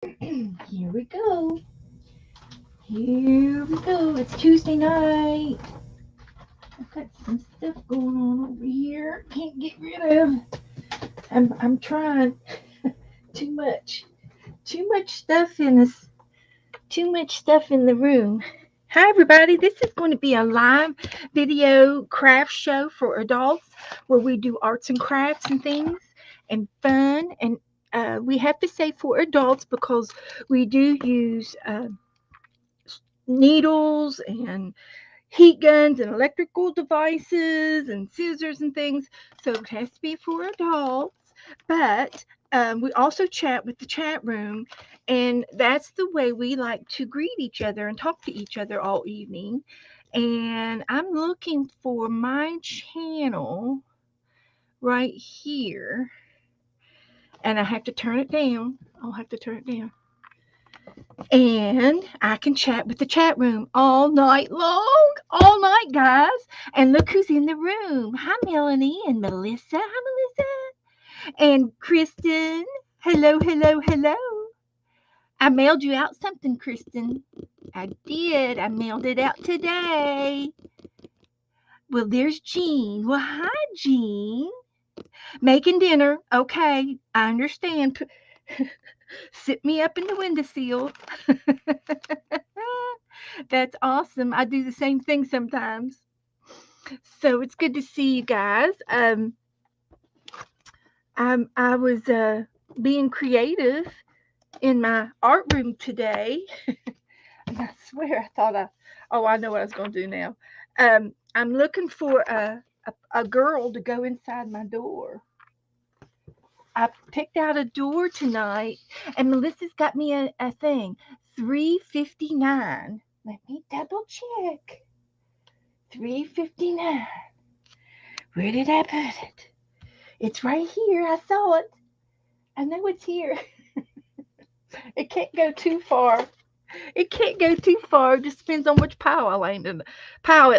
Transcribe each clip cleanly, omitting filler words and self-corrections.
Here we go. Here we go. It's Tuesday night. I've got some stuff going on over here. Can't get rid of. I'm trying. Too much. Too much stuff in this. Too much stuff in the room. Hi everybody. This is going to be a live video craft show for adults where we do arts and crafts and things and fun and we have to say for adults because we do use needles and heat guns and electrical devices and scissors and things. So it has to be for adults. But we also chat with the chat room, and that's the way we like to greet each other and talk to each other all evening. And I'm looking for my channel right here, and I have to turn it down. I'll have to turn it down. And I can chat with the chat room all night long, all night, guys. And look who's in the room. Hi, Melanie and Melissa. Hi, Melissa. And Kristen. Hello, hello, hello. I mailed you out something, Kristen. I did. I mailed it out today. Well, there's Jean. Well, hi, Jean. Making dinner. Okay, I understand. Sit me up in the windowsill. That's awesome. I do the same thing sometimes. So it's good to see you guys. I was being creative in my art room today, and I swear I thought I know what I was going to do now. I'm looking for a girl to go inside my door. I picked out a door tonight, and Melissa's got me a thing. 359. Let me double check. 359. Where did I put it? It's right here. I saw it. I know it's here. It can't go too far. It can't go too far. It just depends on which pile it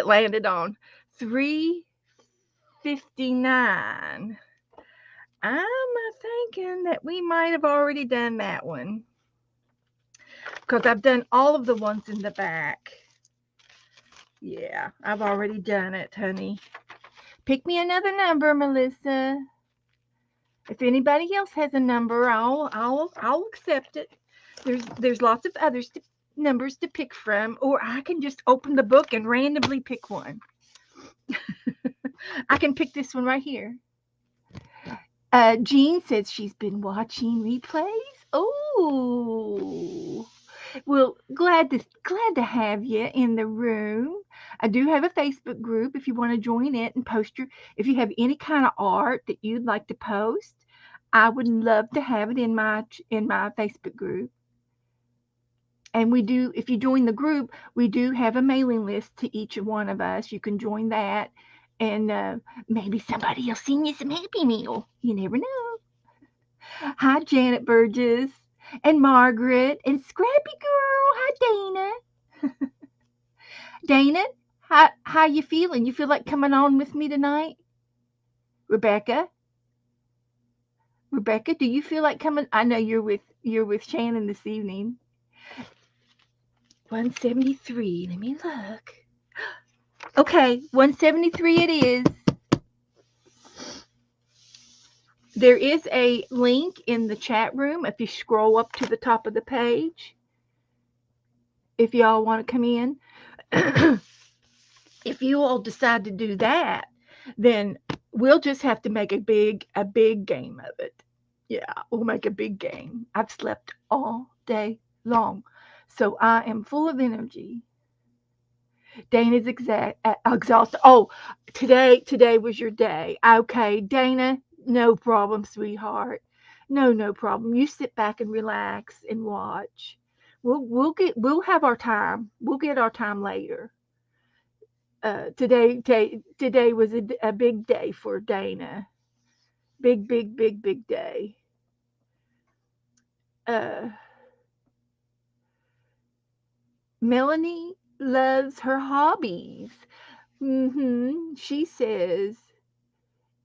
landed on. 359. I'm thinking that we might have already done that one because I've done all of the ones in the back. Yeah, I've already done it, honey. Pick me another number, Melissa. If anybody else has a number, I'll accept it. There's lots of numbers to pick from, or I can just open the book and randomly pick one. I can pick this one right here. Jean says she's been watching replays. Oh, well, glad to have you in the room. I do have a Facebook group if you want to join it and post if you have any kind of art that you'd like to post. I would love to have it in my Facebook group. And we do, if you join the group, we do have a mailing list to each one of us. You can join that, and maybe somebody will send you some Happy Meal. You never know. Hi, Janet Burgess and Margaret and Scrappy Girl. Hi, Dana. Dana, how you feeling? You feel like coming on with me tonight? Rebecca, Rebecca, do you feel like coming? I know you're with Shannon this evening. 173. Let me look. Okay, 173 it is. There is a link in the chat room if you scroll up to the top of the page. If y'all want to come in. If you all decide to do that, then we'll just have to make a big game of it. Yeah, we'll make a big game. I've slept all day long, so I am full of energy. Dana's exhausted. Oh, today was your day. Okay, Dana, no problem, sweetheart. No problem. You sit back and relax and watch. We'll have our time. We'll get our time later. Today was a big day for Dana. Big day. Uh, Melanie loves her hobbies. She says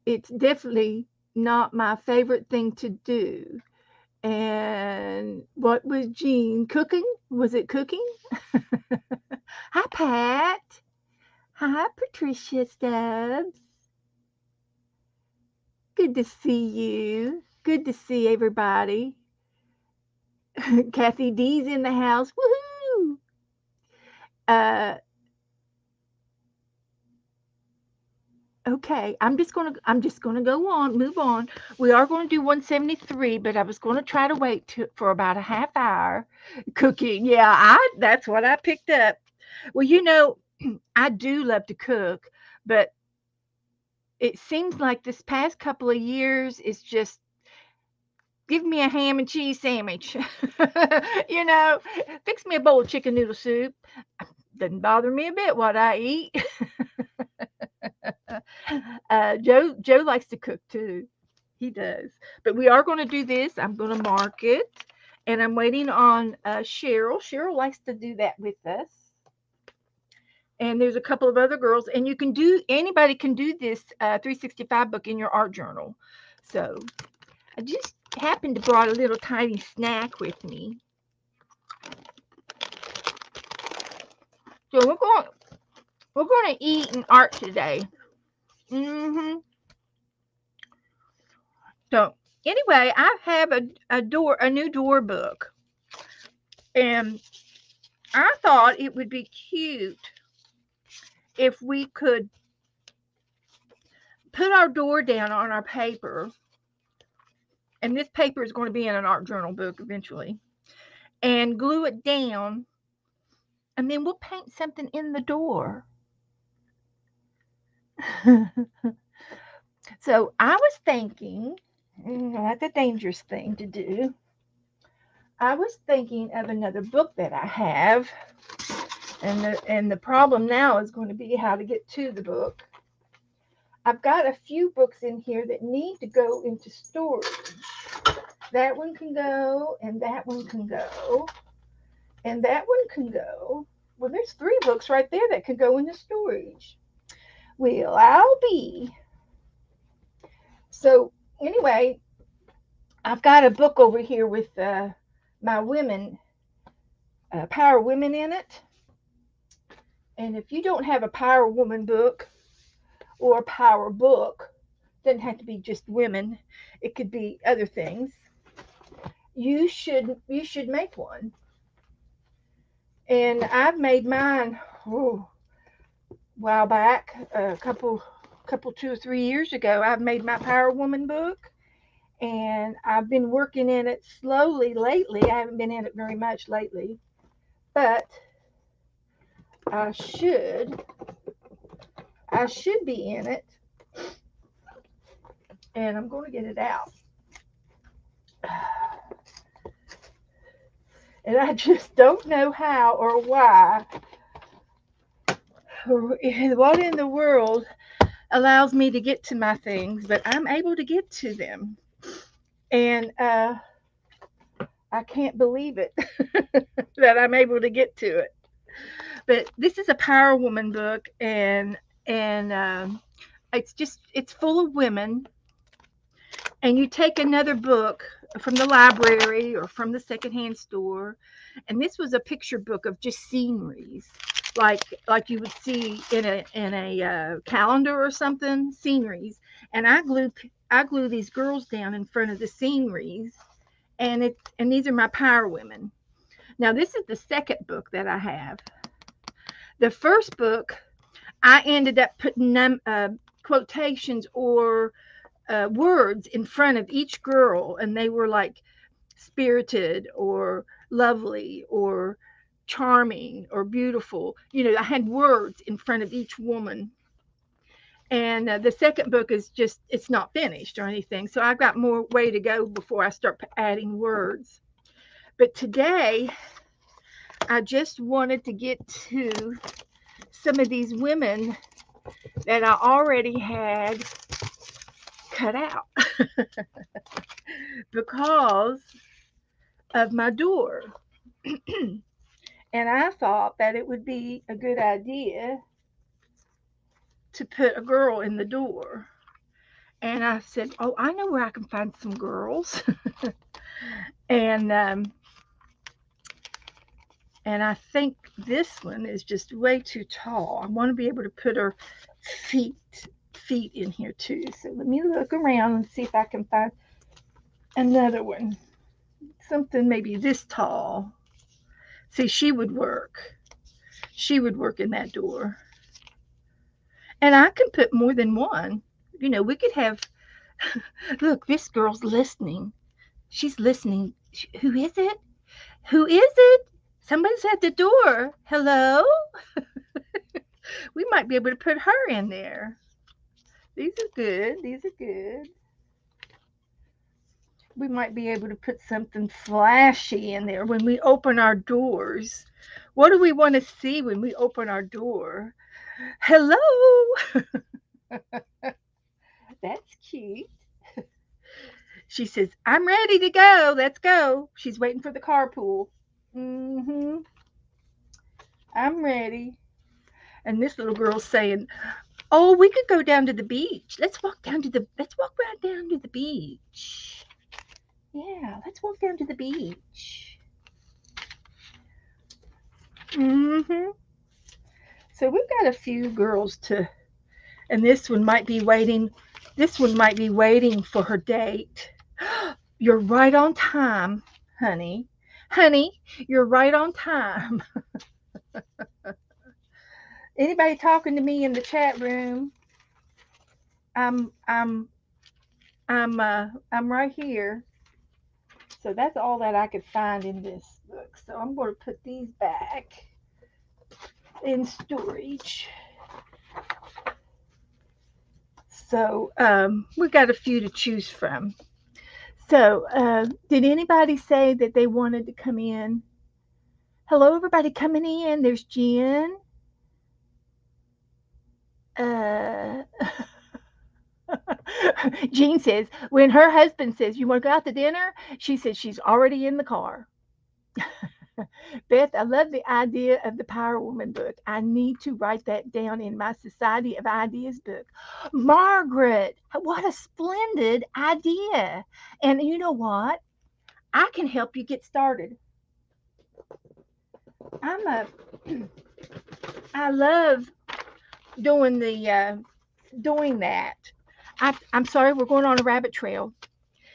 it's definitely not my favorite thing to do. And what was Jean cooking? Was it cooking? Hi, Pat. Hi, Patricia Stubbs. Good to see you. Good to see everybody. Kathy D's in the house. Woohoo! Uh, okay, I'm just gonna go on, move on. We are going to do 173, but I was going to try to wait for about a half hour. Cooking, yeah, that's what I picked up. Well, I do love to cook, but it seems like this past couple of years is just give me a ham and cheese sandwich. you know, Fix me a bowl of chicken noodle soup. Doesn't bother me a bit what I eat. Joe likes to cook too. He does. But we are going to do this. I'm going to mark it, and I'm waiting on Cheryl. Cheryl likes to do that with us. And there's a couple of other girls, and anybody can do this 365 book in your art journal. So I just happened to brought a little tiny snack with me. So we're going to eat and art today. So anyway, I have a new door book, and I thought it would be cute if we could put our door down on our paper, and this paper is going to be in an art journal book eventually, and glue it down, and then we'll paint something in the door. So I was thinking, that's a dangerous thing to do. I was thinking of another book that I have, and the problem now is going to be how to get to the book. I've got a few books in here that need to go into storage. That one can go, and that one can go, and that one can go. Well, there's 3 books right there that can go into storage. Well, I'll be. So, anyway, I've got a book over here with my women, Power Women in it. And if you don't have a Power Woman book or a Power book, doesn't have to be just women. It could be other things. You should make one. And I've made mine a while back, a couple 2 or 3 years ago. I've made my Power Woman book, and I've been working in it slowly lately. I haven't been in it very much lately, but I should be in it, and I'm going to get it out. And I just don't know how or why or what in the world allows me to get to my things, but I'm able to get to them. And I can't believe it that I'm able to get to it. But this is a Power Woman book, and it's full of women. And you take another book from the library or from the secondhand store, and this was a picture book of just sceneries, like you would see in a calendar or something, sceneries. And I glue these girls down in front of the sceneries, and these are my Power Women. Now this is the second book that I have. The first book, I ended up putting quotations or words in front of each girl, and they were like spirited or lovely or charming or beautiful. I had words in front of each woman. And the second book is it's not finished or anything. So I've got more way to go before I start adding words. But today, I just wanted to get to some of these women that I already had cut out because of my door. And I thought that it would be a good idea to put a girl in the door. And I said, "Oh, I know where I can find some girls." and and I think this one is just way too tall. I want to be able to put her feet feet in here too. So let me look around and see if I can find another one. Something maybe this tall. See, she would work. She would work in that door. And I can put more than one. We could have. Look, this girl's listening. She's listening. Who is it? Who is it? Somebody's at the door. Hello? We might be able to put her in there. These are good. These are good. We might be able to put something flashy in there when we open our doors. What do we want to see when we open our door? Hello? That's cute. She says, I'm ready to go. Let's go. She's waiting for the carpool. Mm-hmm. I'm ready. And this little girl's saying, oh, we could go down to the beach. Let's walk right down to the beach. Yeah, let's walk down to the beach. Mm-hmm. So we've got a few girls and this one might be waiting. This one might be waiting for her date. You're right on time, honey. Honey, you're right on time. Anybody talking to me in the chat room? I'm I'm I'm right here. So that's all that I could find in this book. So I'm going to put these back in storage. So we've got a few to choose from. So did anybody say that they wanted to come in? Hello, everybody coming in. There's Jen. Uh, Jean says, when her husband says, you want to go out to dinner? She says she's already in the car. Beth, I love the idea of the Power Woman book. I need to write that down in my Society of Ideas book. Margaret, what a splendid idea. And you know what? I can help you get started. I love doing doing that. I'm sorry, we're going on a rabbit trail.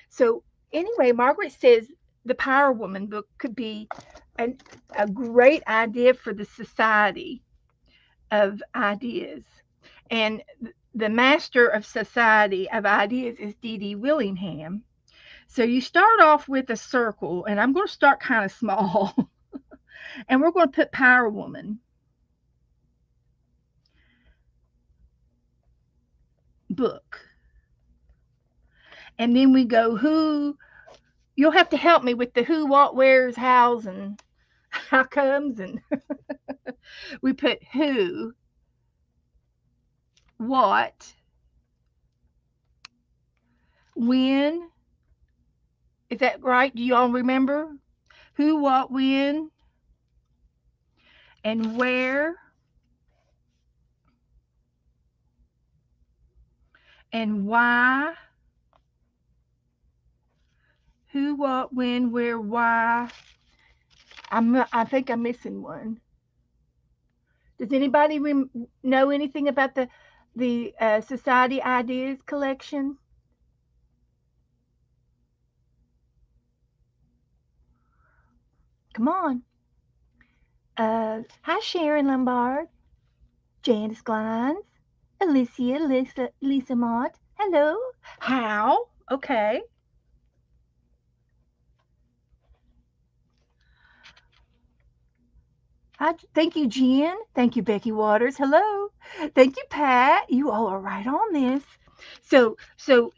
So anyway, Margaret says the Power Woman book could be a great idea for the Society of Ideas. And the master of Society of Ideas is Dee Dee Willingham. So you start off with a circle, and I'm going to start kind of small. And we're going to put Power Woman book. And then we go who. You'll have to help me with the who, what, where's, how's, and how comes. And we put who, what, when. Is that right? Do you all remember? Who, what, when, and where, and why. Who, what, when, where, why. I think I'm missing one. Does anybody know anything about the Society Ideas collection? Come on. Hi, Sharon Lombard, Janice Glines, Lisa Mott. Hello. How? Okay. Thank you, Jen. Thank you, Becky Waters. Hello. Thank you, Pat. You all are right on this. So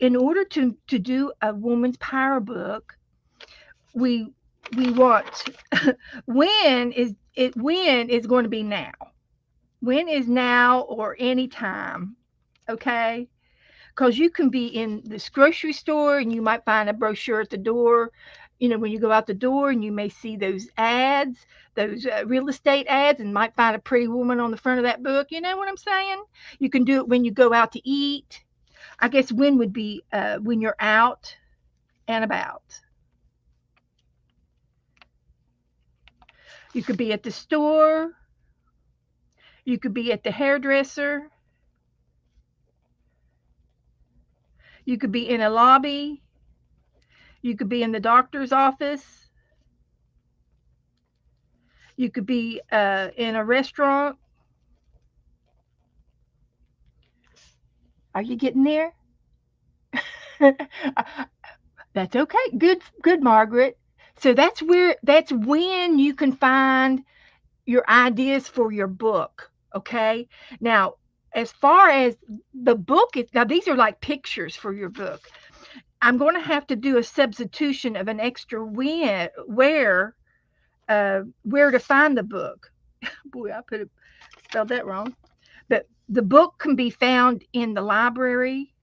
in order to do a woman's power book, we want when is going to be now. When is now or any time, okay? Because you can be in this grocery store and you might find a brochure at the door. When you go out the door and you may see those ads, those real estate ads, and might find a pretty woman on the front of that book. You know what I'm saying? You can do it when you go out to eat. I guess when would be when you're out and about. You could be at the store. You could be at the hairdresser. You could be in a lobby. You could be in the doctor's office. You could be in a restaurant. Are you getting there? That's okay. Good, good, Margaret. So that's when you can find your ideas for your book. Okay. Now, as far as the book is, now these are like pictures for your book. I'm going to have to do a substitution of an extra where to find the book. Boy, spelled that wrong. But the book can be found in the library,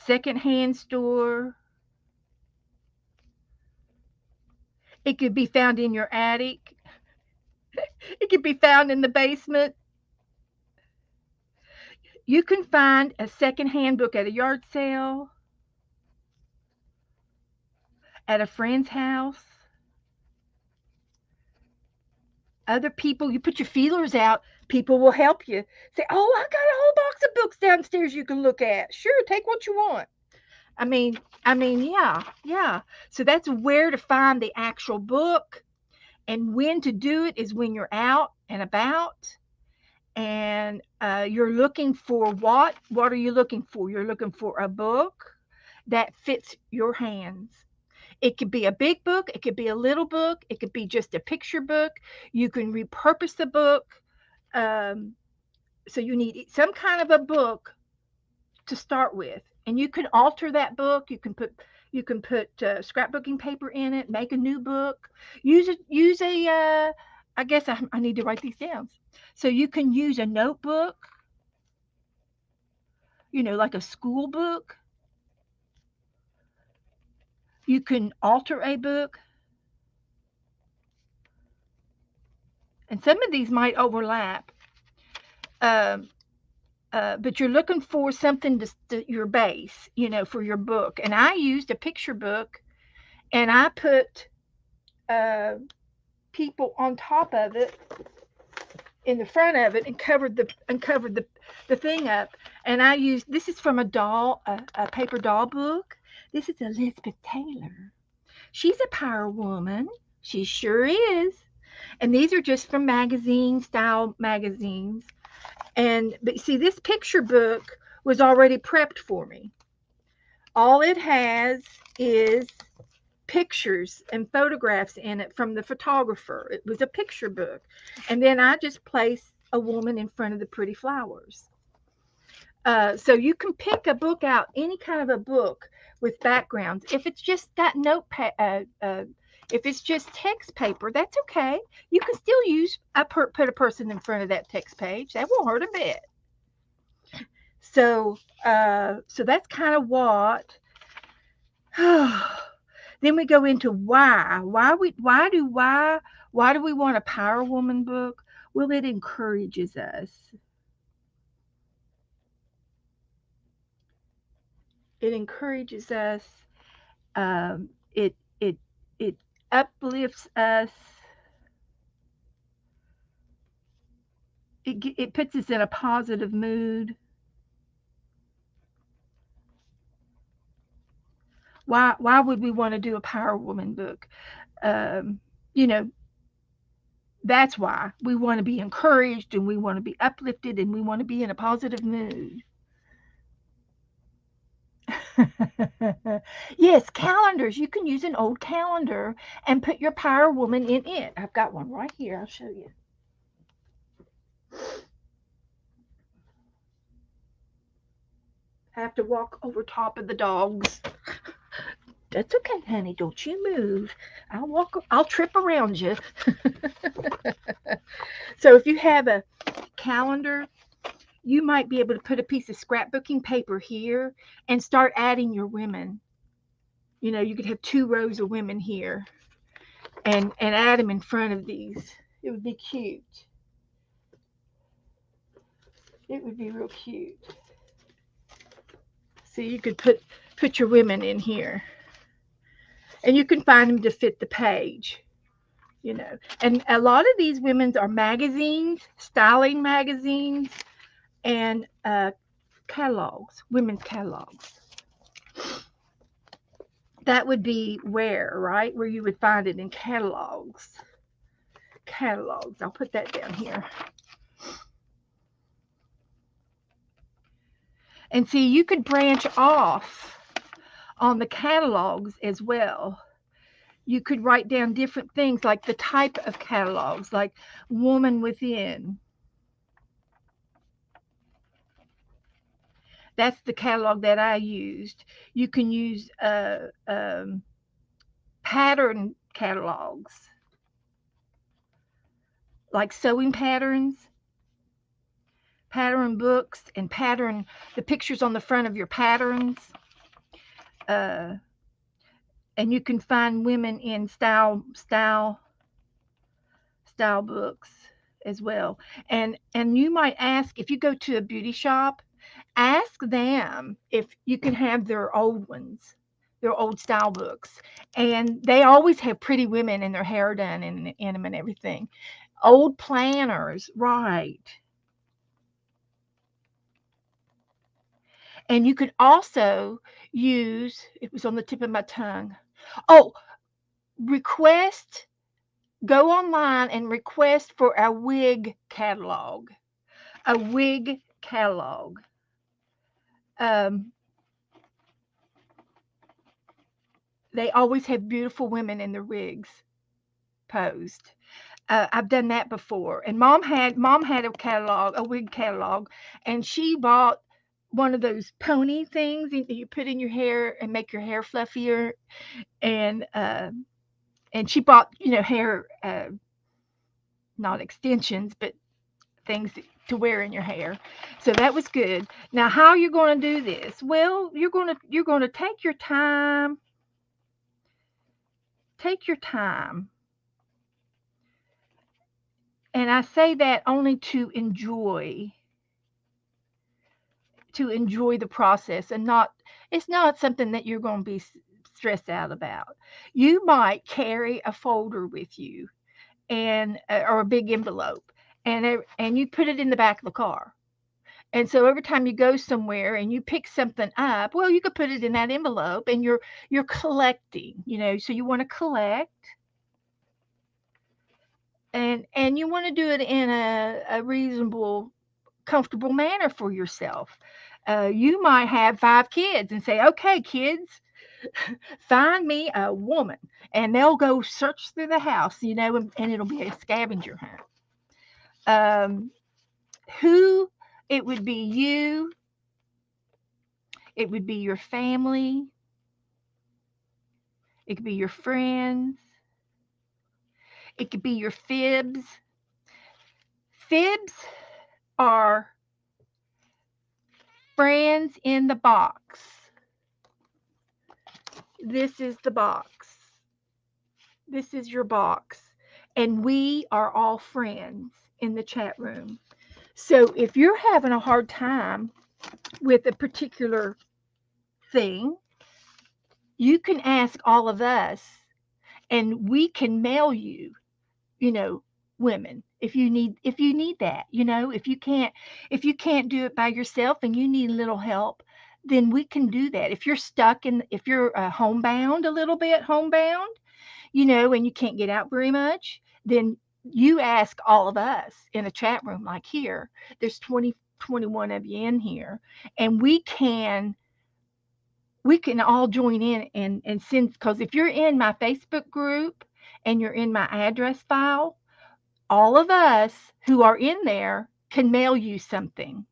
secondhand store. It could be found in your attic. It could be found in the basement. You can find a secondhand book at a yard sale, at a friend's house. Other people, you put your feelers out, people will help you. Say, "Oh, I got a whole box of books downstairs you can look at. Sure, take what you want." I mean, yeah, yeah. So that's where to find the actual book, and when to do it is when you're out and about, and you're looking for what? What are you looking for? You're looking for a book that fits your hands. It could be a big book, it could be a little book, it could be just a picture book. You can repurpose the book. Um, so you need some kind of a book to start with, and you can alter that book. You can put scrapbooking paper in it, make a new book. Use a I guess I need to write these down. So you can use a notebook, like a school book. You can alter a book, and some of these might overlap. Um, but you're looking for something your base, for your book. And I used a picture book, and I put uh, people on top of it, in the front of it, and covered the thing up. And I used, this is from a paper doll book. This is Elizabeth Taylor. She's a power woman. She sure is. And these are just from style magazines. But see, this picture book was already prepped for me. All it has is pictures and photographs in it from the photographer. It was a picture book. And then I just place a woman in front of the pretty flowers. So you can pick a book out, any kind of a book with backgrounds. If it's just got if it's just text paper, that's okay. You can still put a person in front of that text page. That won't hurt a bit. So that's kind of what. Then we go into why. Why do we want a Power Woman book? Well, it encourages us. It encourages us. It uplifts us. It puts us in a positive mood. Why would we want to do a Power Woman book? Um, you know, that's why we want to be encouraged, and we want to be uplifted, and we want to be in a positive mood. Yes, calendars. You can use an old calendar and put your Power Woman in it. I've got one right here. I'll show you. I have to walk over top of the dogs. That's okay, honey. Don't you move. I'll trip around you. So if you have a calendar, you might be able to put a piece of scrapbooking paper here and start adding your women. You could have 2 rows of women here and add them in front of these. It would be cute. It would be real cute. So you could put your women in here, and you can find them to fit the page. And a lot of these women's are magazines, styling magazines, and catalogs, women's catalogs. That would be where you would find it in catalogs. Catalogs. I'll put that down here. And see, you could branch off on the catalogs as well. You could write down different things like the type of catalogs, like Woman Within. That's the catalog that I used. You can use pattern catalogs, like sewing patterns, pattern books, and pattern the pictures on the front of your patterns. Uh, and you can find women in style books as well. And you might ask, if you go to a beauty shop, ask them if you can have their old ones, their old style books. And they always have pretty women and their hair done in them and everything. Old planners, right. And you could also use, it was on the tip of my tongue. Oh, go online and request for a wig catalog. A wig catalog. They always have beautiful women in their wigs posed. I've done that before, and mom had a wig catalog, and she bought one of those pony things that you put in your hair and make your hair fluffier, and she bought hair, not extensions, but things to wear in your hair. So that was good. Now, how you're going to do this? Well, you're going to take your time. Take your time. And I say that only to enjoy the process, and it's not something that you're going to be stressed out about. You might carry a folder with you, and or a big envelope, and you put it in the back of the car. And so every time you go somewhere and you pick something up, well, you could put it in that envelope, and you're collecting, so you want to collect, and you want to do it in a reasonable, comfortable manner for yourself. You might have 5 kids and say, okay, kids, find me a woman, and they'll go search through the house, and it'll be a scavenger hunt. Who It would be you, it would be your family, it could be your friends, it could be your fibs. Fibs are friends in the box. This is the box. This is your box. And we are all friends in the chat room. So if you're having a hard time with a particular thing, you can ask all of us, and we can mail you, women, if you need that. If you can't do it by yourself and you need a little help, then we can do that. If you're homebound, a little bit homebound, and you can't get out very much, then you ask all of us in a chat room like here. There's 21 of you in here, and we can all join in and send, because if you're in my Facebook group and you're in my address file, all of us who are in there can mail you something.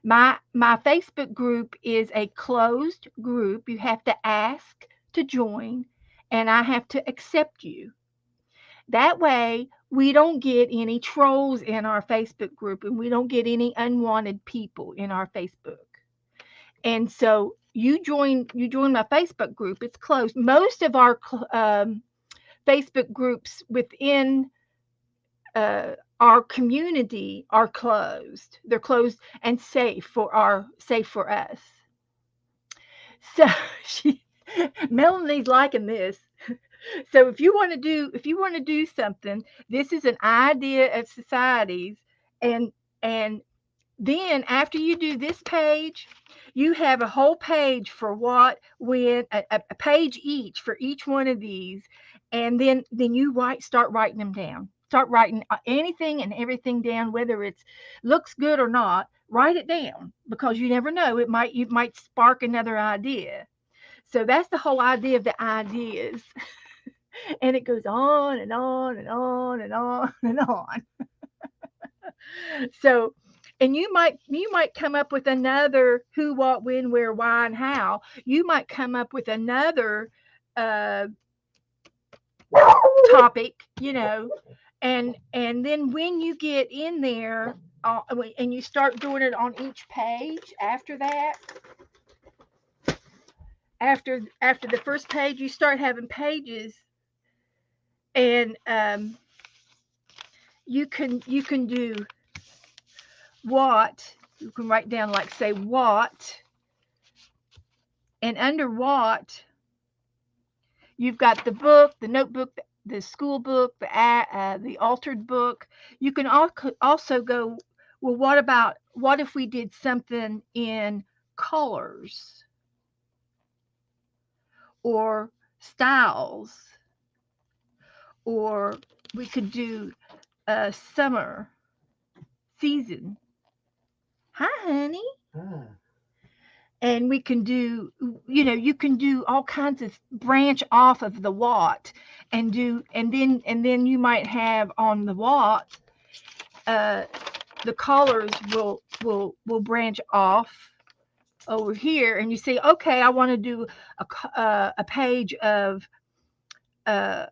My Facebook group is a closed group. You have to ask to join, and I have to accept you. That way, we don't get any trolls in our Facebook group, and we don't get any unwanted people in our Facebook. And so you join my Facebook group. It's closed. Most of our Facebook groups within our community are closed. They're closed and safe for us. So she Melanie's liking this. So if you want to do something, this is an idea of societies, and and then after you do this page, you have a whole page for what, when, a page each for each one of these, and then you start writing them down. Start writing anything and everything down, whether it's looks good or not. Write it down because you never know. You might spark another idea. So that's the whole idea of the ideas, and it goes on and on and on and on and on. So, and you might come up with another who, what, when, where, why, and how. You might come up with another uh, topic, and then when you get in there, and you start doing it on each page. After that, after the first page, you start having pages, and you can do what. You can write down, like, say, what, and under what, you've got the book, the notebook, the school book, the altered book. You can also go, well, what if we did something in colors or styles, or we could do summer season. Hi, honey. And we can do, you can do all kinds of branch off of the what, and then you might have on the what, uh the colors will branch off over here, and you say, okay, I want to do a page of uh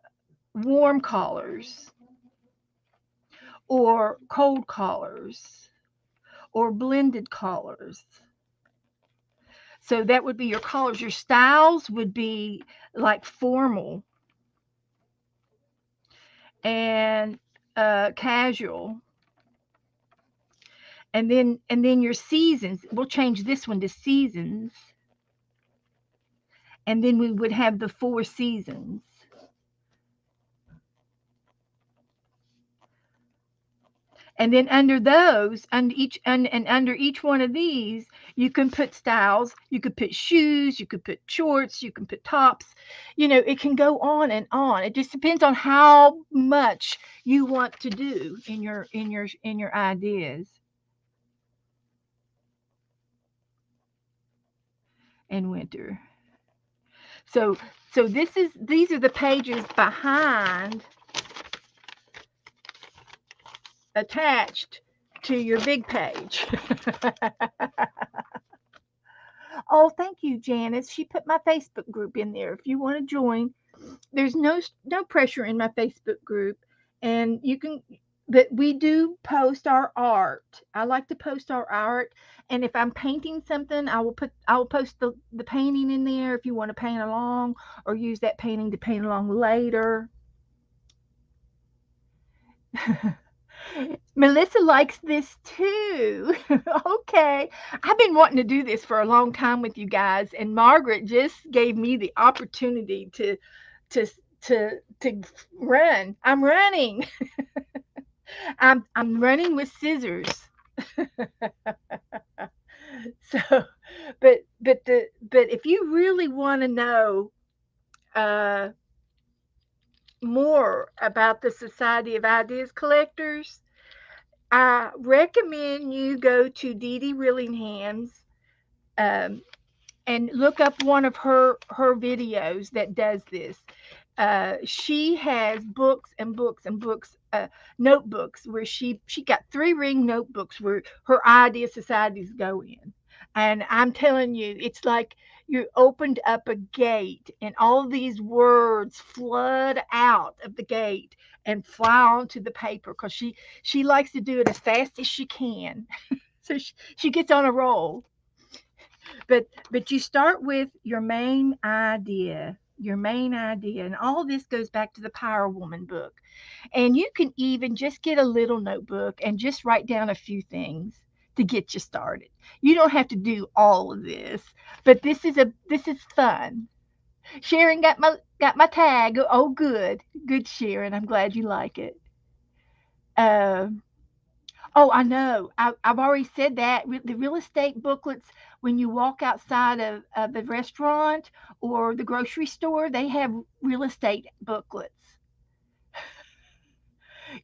warm colors or cold colors or blended colors. So that would be your colors. Your styles would be like formal and casual. And then your seasons, we'll change this one to seasons. And then we would have the 4 seasons. And then under those, under each one of these, you can put styles. You could put shoes. You could put shorts. You can put tops. It can go on and on. It just depends on how much you want to do in your ideas. And winter. So these are the pages behind, attached to your big page. Oh, thank you, Janice. She put my Facebook group in there. If you want to join, there's no pressure in my Facebook group, and you can. But we do post our art. I like to post our art, and if I'm painting something, I will post the painting in there if you want to paint along or use that painting to paint along later. Melissa likes this too. Okay. I've been wanting to do this for a long time with you guys, and Margaret just gave me the opportunity to to run. I'm running. I'm running with scissors. So, but if you really want to know uh more about the Society of Ideas Collectors, I recommend you go to Dee Dee Rillingham's, um, and look up one of her videos that does this. She has books and books and books, notebooks where she got 3 ring notebooks where her idea societies go in, and I'm telling you, it's like you opened up a gate, and all these words flood out of the gate and fly onto the paper because she likes to do it as fast as she can. So she gets on a roll. But you start with your main idea. Your main idea. And all this goes back to the Power Woman book. And you can even just get a little notebook and just write down a few things to get you started. You don't have to do all of this, but this is fun. Sharon got my tag. Oh, good, good, Sharon. I'm glad you like it. Uh, oh, I know. I've already said that. The real estate booklets, when you walk outside of the restaurant or the grocery store, they have real estate booklets.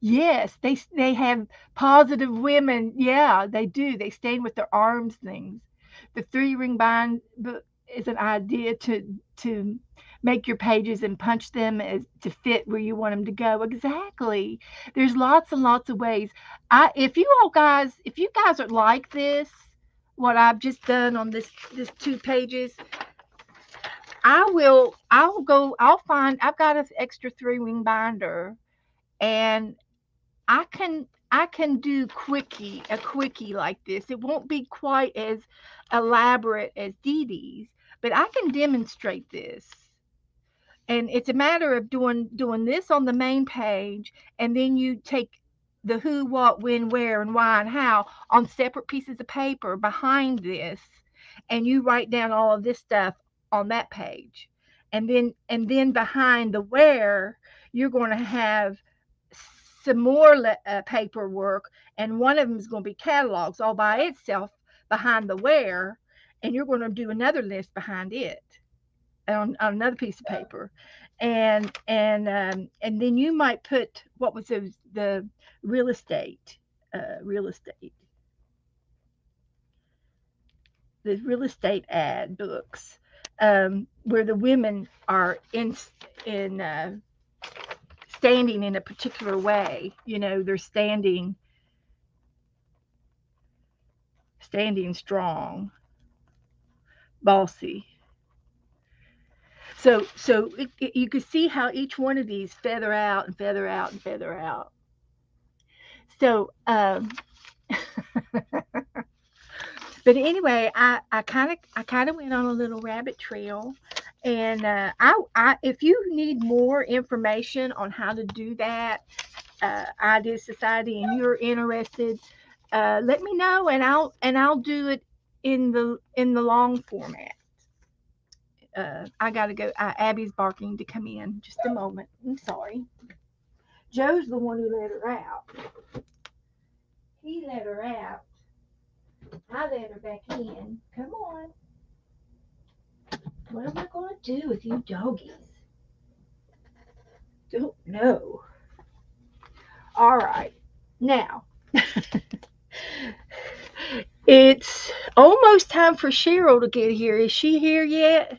Yes, they have positive women. Yeah, they do. They stand with their arms things. The three ring bind book is an idea to make your pages and punch them as to fit where you want them to go. Exactly. There's lots and lots of ways. I if you guys are like this, what I've just done on this 2 pages, I'll got an extra three ring binder and I can do a quickie like this. It won't be quite as elaborate as Dee Dee's, but I can demonstrate this. And it's a matter of doing this on the main page, and then you take the who, what, when, where, and why, and how on separate pieces of paper behind this, and you write down all of this stuff on that page. And then behind the where, you're going to have some more paperwork, and one of them is going to be catalogs all by itself behind the where, and you're going to do another list behind it on another piece of paper, and then you might put what was the real estate, real estate, the real estate ad books, where the women are in standing in a particular way. You know, they're standing strong, bossy. So you can see how each one of these feather out and feather out and feather out. So, but anyway, I kind of went on a little rabbit trail, and if you need more information on how to do that, Idea Society, and you're interested, let me know, and I'll do it in the long format. I gotta go. Abby's barking to come in. Just a moment. I'm sorry. Joe's the one who let her out. He let her out. I let her back in. Come on. What am I gonna do with you doggies? Don't know. All right. Now, it's almost time for Cheryl to get here. Is she here yet?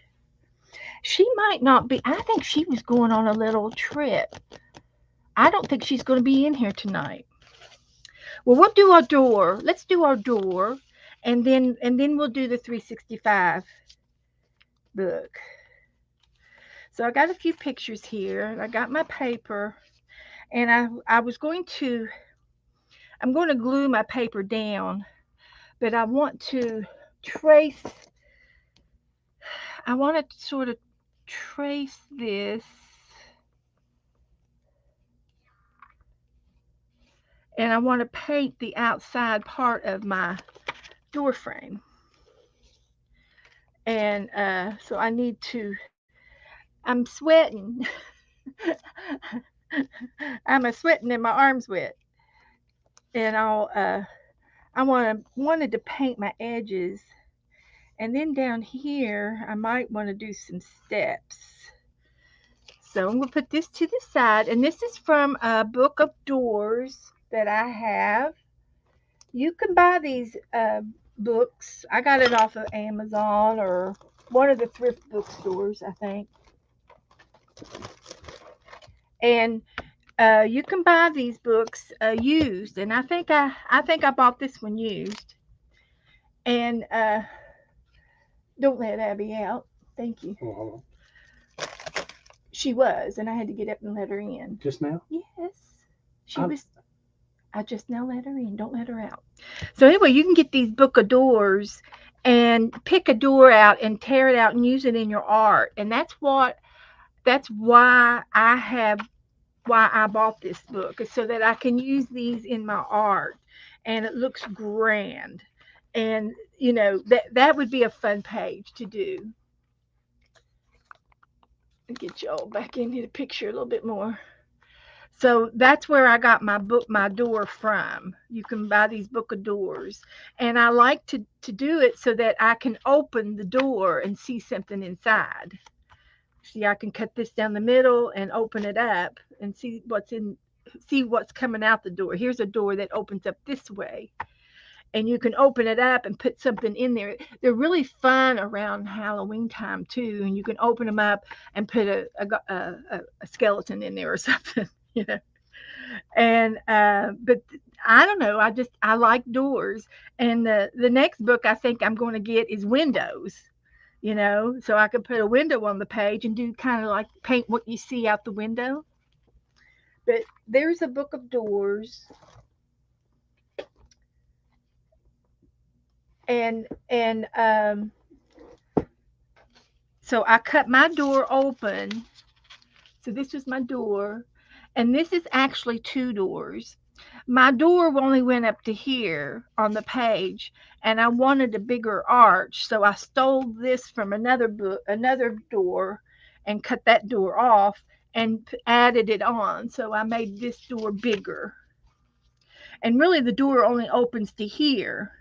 She might not be. I think she was going on a little trip. I don't think she's going to be in here tonight. Well, we'll do our door. Let's do our door, and then we'll do the 365 book. So I got a few pictures here. I got my paper, and I'm going to glue my paper down, but I want to trace. I want to sort of trace this, and I want to paint the outside part of my door frame. And so I need to, I'm sweating. I'm a sweating and my arms wet. And I wanted to paint my edges. And then down here, I might want to do some steps. So I'm going to put this to the side. And this is from a book of doors that I have. You can buy these books. I got it off of Amazon or one of the thrift bookstores, I think. And you can buy these books used, and I think I bought this one used. And don't let Abby out. Thank you. Oh, She was, and I had to get up and let her in. just now? Yes, she was. I just now let her in. Don't let her out. So anyway, you can get these book of doors and pick a door out and tear it out and use it in your art. And that's what That's why I bought this book, is so that I can use these in my art, and it looks grand. And that would be a fun page to do. Get y'all back into the picture a little bit more. So that's where I got my door from. You can buy these book of doors. And I like to do it so that I can open the door and see something inside. See, I can cut this down the middle and open it up and see what's coming out the door. Here's a door that opens up this way. And you can open it up and put something in there. They're really fun around Halloween time too, and you can open them up and put a skeleton in there or something, you know. And but I don't know. I like doors, and the next book I think I'm going to get is windows. So I could put a window on the page and do kind of like paint what you see out the window. But there's a book of doors, and so I cut my door open. So this was my door, and this is actually two doors. My door only went up to here on the page, and I wanted a bigger arch, so I stole this from another door, and cut that door off and added it on. So I made this door bigger, and really the door only opens to here,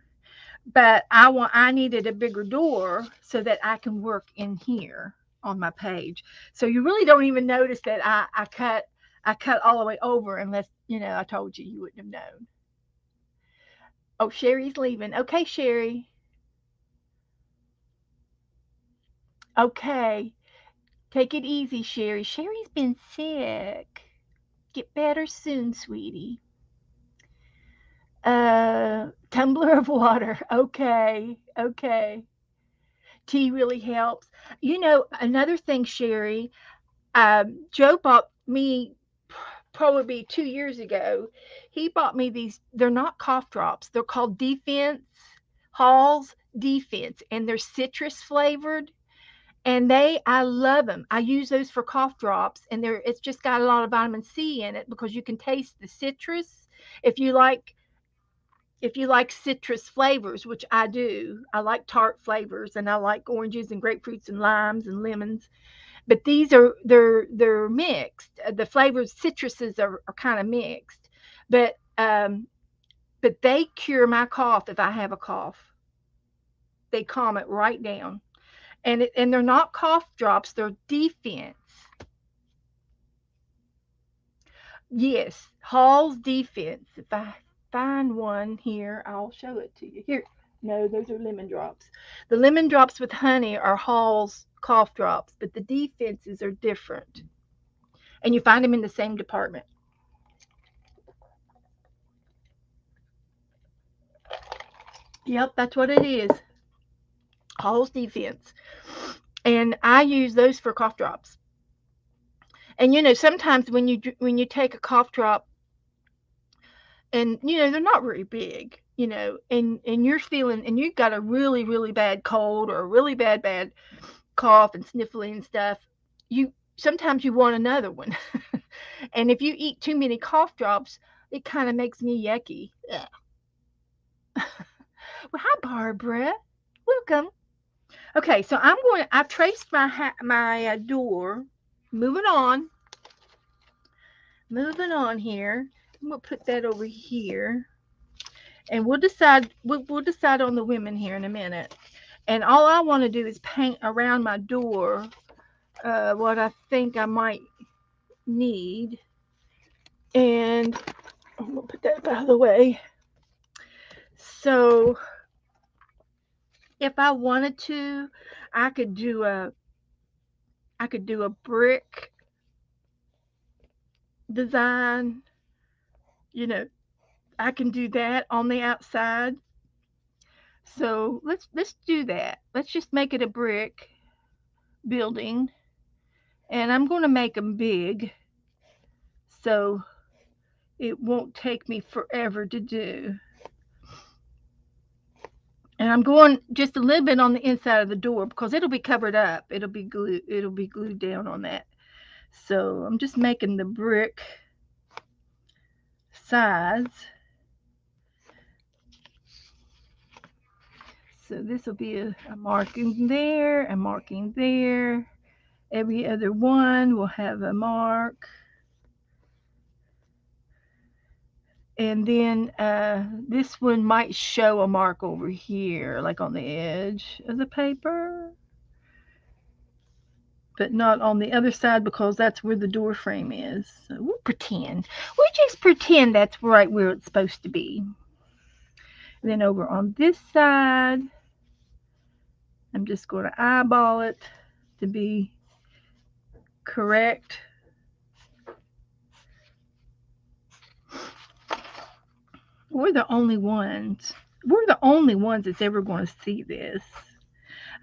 but I needed a bigger door so that I can work in here on my page. So you really don't even notice that I cut all the way over, unless I told you wouldn't have known. Oh, Sherry's leaving. Okay, Sherry. Okay. Take it easy, Sherry. Sherry's been sick. Get better soon, sweetie. Tumbler of water. Okay. Okay. Tea really helps. Another thing, Sherry, Joe bought me probably 2 years ago. He bought me these. They're not cough drops. They're called Defense Halls Defense, and they're citrus flavored. And I love them. I use those for cough drops, and it's just got a lot of vitamin C in it because you can taste the citrus. If you like if you like citrus flavors, which I do, I like tart flavors, and I like oranges and grapefruits and limes and lemons. But they're mixed. The flavors citruses are kind of mixed, but they cure my cough if I have a cough. They calm it right down, and they're not cough drops. They're Defense. Yes, Hall's Defense. If I find one here, I'll show it to you. Here, no, those are lemon drops. The lemon drops with honey are Hall's cough drops, but the Defenses are different, and you find them in the same department. Yep, that's what it is. Hall's Defense. And I use those for cough drops. And sometimes when you take a cough drop, and they're not very big, and you're feeling, and you've got a really really bad cold, or a really bad cough and sniffling and stuff, you sometimes you want another one. And if you eat too many cough drops, it kind of makes me yucky. Ugh. Well, hi Barbara, welcome. Okay, so I've traced my door. Moving on. Moving on here. I'm gonna put that over here, and we'll decide on the women here in a minute. And all I want to do is paint around my door what I think I might need. And I'm gonna put that out of the way. So if I wanted to, I could do a brick design. I can do that on the outside. So let's do that. Let's just make it a brick building, and I'm going to make them big, so it won't take me forever to do. And I'm going just a little bit on the inside of the door because it'll be covered up. It'll be glued down on that. So I'm just making the brick sides. So this will be a marking there, a marking there. Every other one will have a mark. And then this one might show a mark over here, like on the edge of the paper, but not on the other side because that's where the door frame is. So we'll pretend. We just pretend that's right where it's supposed to be. And then over on this side, I'm just going to eyeball it to be correct. We're the only ones. We're the only ones that's ever going to see this.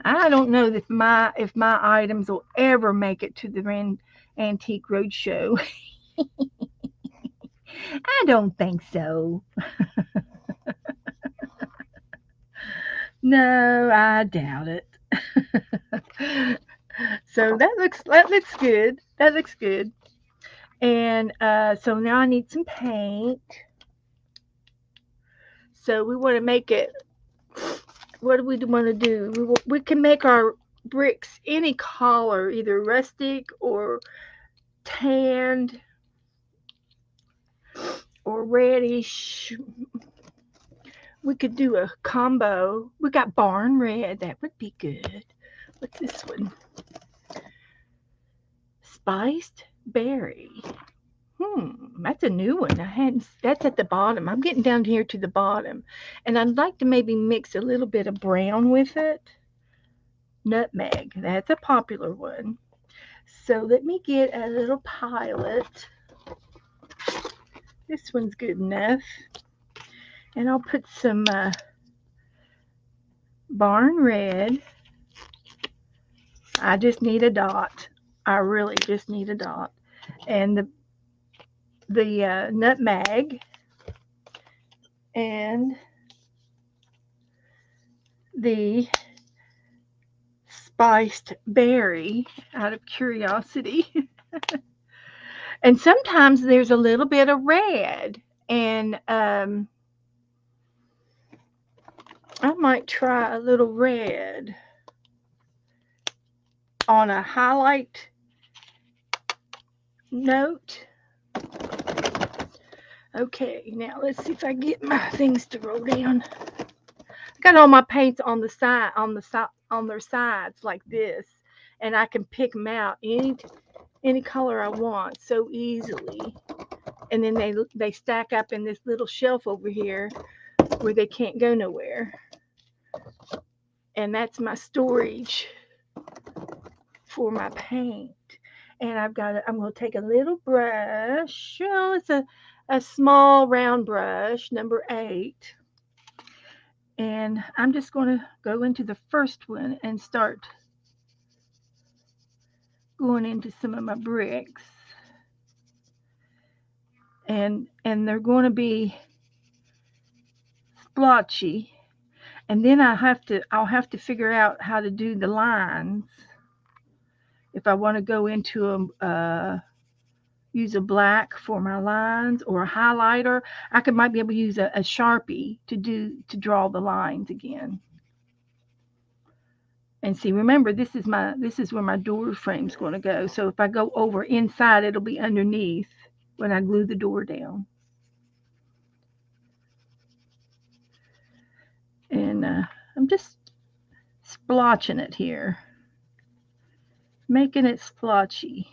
I don't know if my items will ever make it to the Antique Roadshow. I don't think so. No, I doubt it. So that looks good. That looks good. And so now I need some paint. So we want to make it. What do we want to do? We can make our bricks any color, either rustic or tanned or reddish. We could do a combo. We got barn red. That would be good. What's this one? Spiced berry. That's a new one. I hadn't. That's at the bottom. I'm getting down here to the bottom, and I'd like to maybe mix a little bit of brown with it. Nutmeg. That's a popular one. So let me get a little pilot. This one's good enough, and I'll put some barn red. I just need a dot. I really just need a dot, and the nutmeg and the spiced berry out of curiosity. And sometimes there's a little bit of red, and I might try a little red on a highlight note. Okay, now let's see if I get my things to roll down. I got all my paints on the side, on their sides like this, and I can pick them out any color I want so easily. And then they stack up in this little shelf over here where they can't go nowhere. And that's my storage for my paint. And I'm going to take a little brush. Well, it's a small round brush, number 8. And I'm just going to go into the first one and start going into some of my bricks. And they're going to be splotchy. And then I'll have to figure out how to do the lines. If I want to go into use a black for my lines or a highlighter, might be able to use a Sharpie to draw the lines again. And see, remember, this is where my door frame's going to go. So if I go over inside, it'll be underneath when I glue the door down. And I'm just splotching it here, making it splotchy.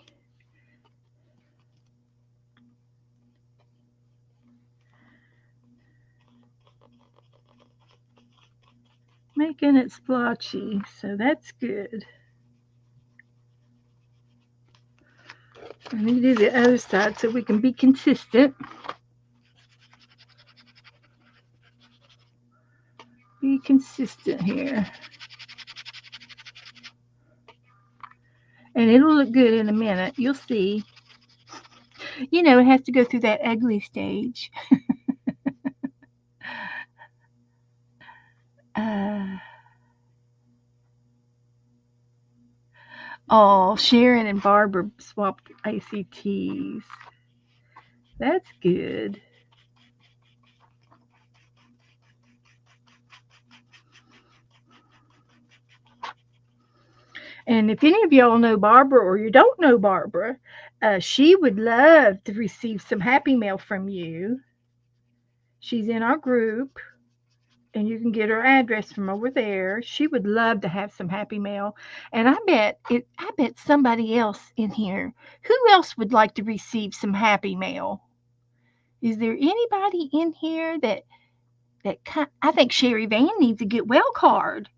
Making it splotchy, so that's good. Let me do the other side so we can be consistent. Be consistent here. And it'll look good in a minute. You'll see. You know, it has to go through that ugly stage. Oh, Sharon and Barbara swapped ACTs. That's good. And if any of y'all know Barbara or you don't know Barbara, she would love to receive some happy mail from you. She's in our group, and you can get her address from over there. She would love to have some happy mail. And I bet somebody else in here, who else would like to receive some happy mail? Is there anybody in here I think Sherry Van needs a get well card.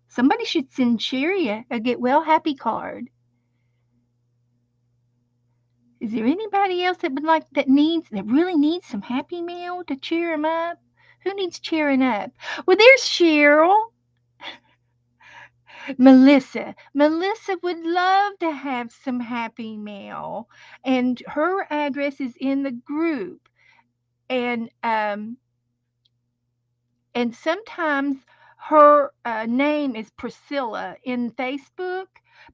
Somebody should send Sherry a get well happy card. Is there anybody else that would like that really needs some happy mail to cheer them up? Who needs cheering up? Well, there's Cheryl. Melissa would love to have some happy mail, and her address is in the group. And and sometimes her name is Priscilla in Facebook,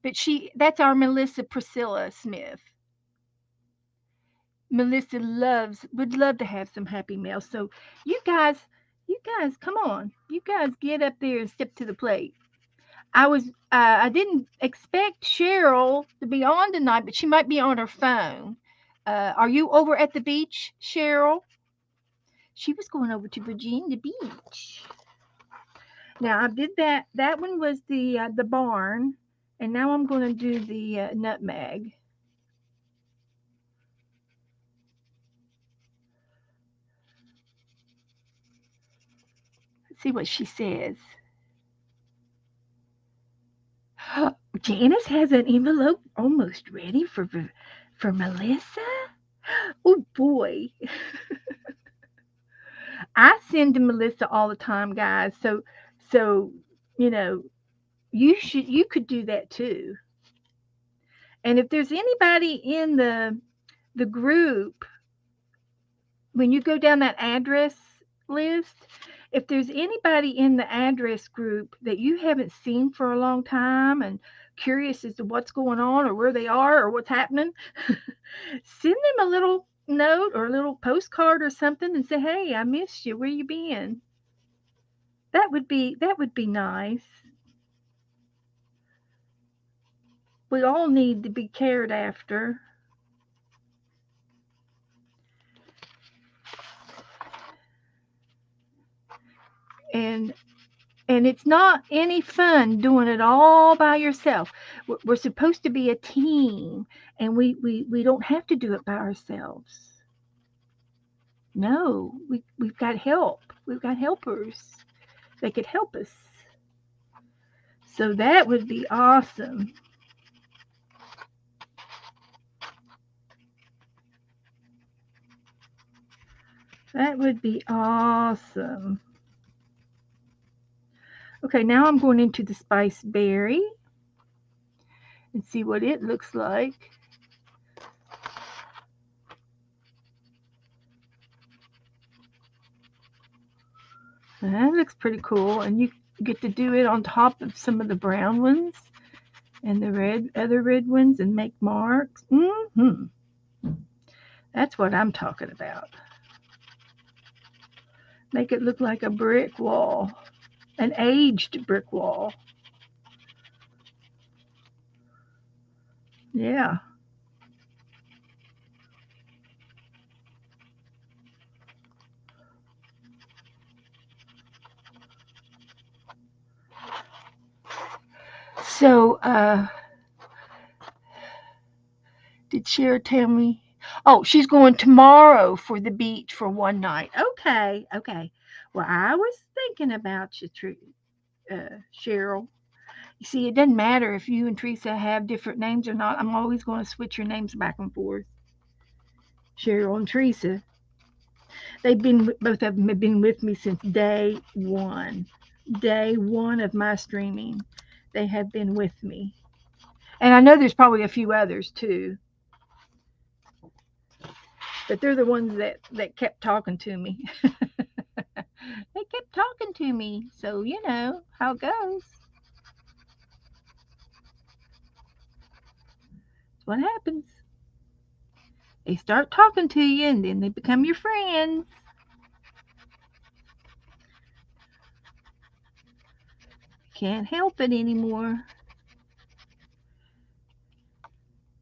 but that's our Melissa Priscilla Smith. Melissa would love to have some happy mail. So you guys, come on, you guys get up there and step to the plate. I didn't expect Cheryl to be on tonight, but she might be on her phone. Are you over at the beach, Cheryl? She was going over to Virginia Beach. Now I did that. That one was the barn, and now I'm going to do the nutmeg. Let's see what she says. Janice has an envelope almost ready for Melissa. Oh boy, I send to Melissa all the time, guys. So you know you could do that too. And if there's anybody in the group, when you go down that address list, if there's anybody in the address group that you haven't seen for a long time and curious as to what's going on or where they are or what's happening, send them a little note or a little postcard or something and say, "Hey, I missed you. Where you been?" That would be nice. We all need to be cared after. And and it's not any fun doing it all by yourself. We're supposed to be a team, and we don't have to do it by ourselves. No, we've got help. We've got helpers that could help us. So that would be awesome. That would be awesome. Okay, now I'm going into the spice berry and see what it looks like. That looks pretty cool, and you get to do it on top of some of the brown ones and the other red ones and make marks. That's what I'm talking about. Make it look like a brick wall, an aged brick wall. Yeah. So, did Cher tell me? Oh, she's going tomorrow for the beach for one night. Okay, okay. Well, I was thinking about you, Cheryl. You see, it doesn't matter if you and Teresa have different names or not. I'm always going to switch your names back and forth. Cheryl and Teresa. Both of them have been with me since day one. Day one of my streaming. They have been with me. And I know there's probably a few others too, but they're the ones that kept talking to me. They kept talking to me, so you know how it goes. what happens. They start talking to you and then they become your friends. Can't help it anymore.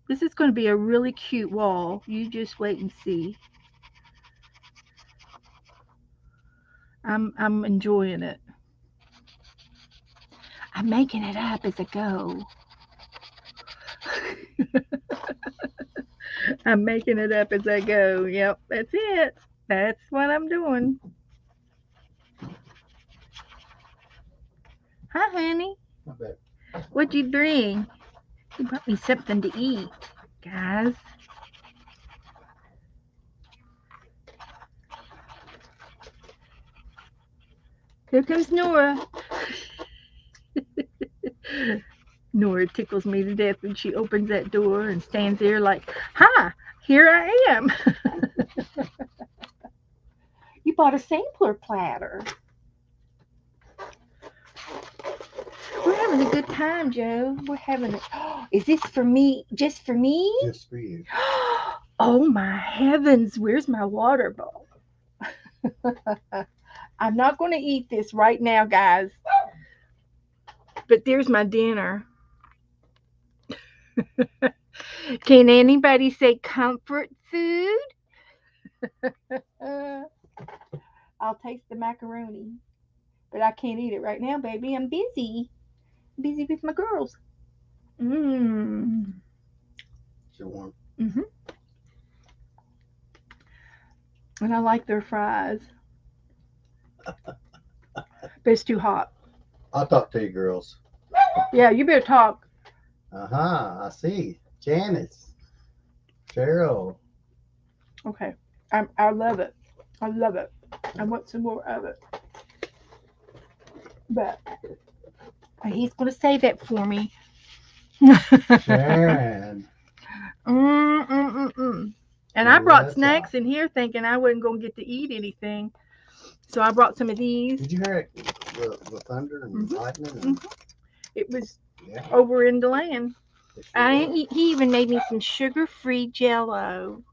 This is going to be a really cute wall. You just wait and see. I'm enjoying it. I'm making it up as I go. I'm making it up as I go. Yep, that's it. That's what I'm doing. Hi, honey. What'd you bring? You brought me something to eat, guys. Here comes Nora. Nora tickles me to death when she opens that door and stands there like, hi, here I am. You bought a sampler platter. We're having a good time, Joe. We're having a... Is this for me? Just for me? Just for you. Oh my heavens, where's my water bowl? I'm not going to eat this right now, guys. But there's my dinner. Can anybody say comfort food? I'll taste the macaroni. But I can't eat it right now, baby. I'm busy. I'm busy with my girls. Mmm. So warm. Mm-hmm. And I like their fries. But it's too hot. I'll talk to you, girls. Yeah, you better talk. I see. Janice. Cheryl. Okay. I love it. I love it. I want some more of it. But he's going to save it for me. Sharon. And I brought snacks in here thinking I wasn't going to get to eat anything. So I brought some of these. Did you hear it? The thunder and lightning? And... It was over in the land. He even made me some sugar-free Jell-O.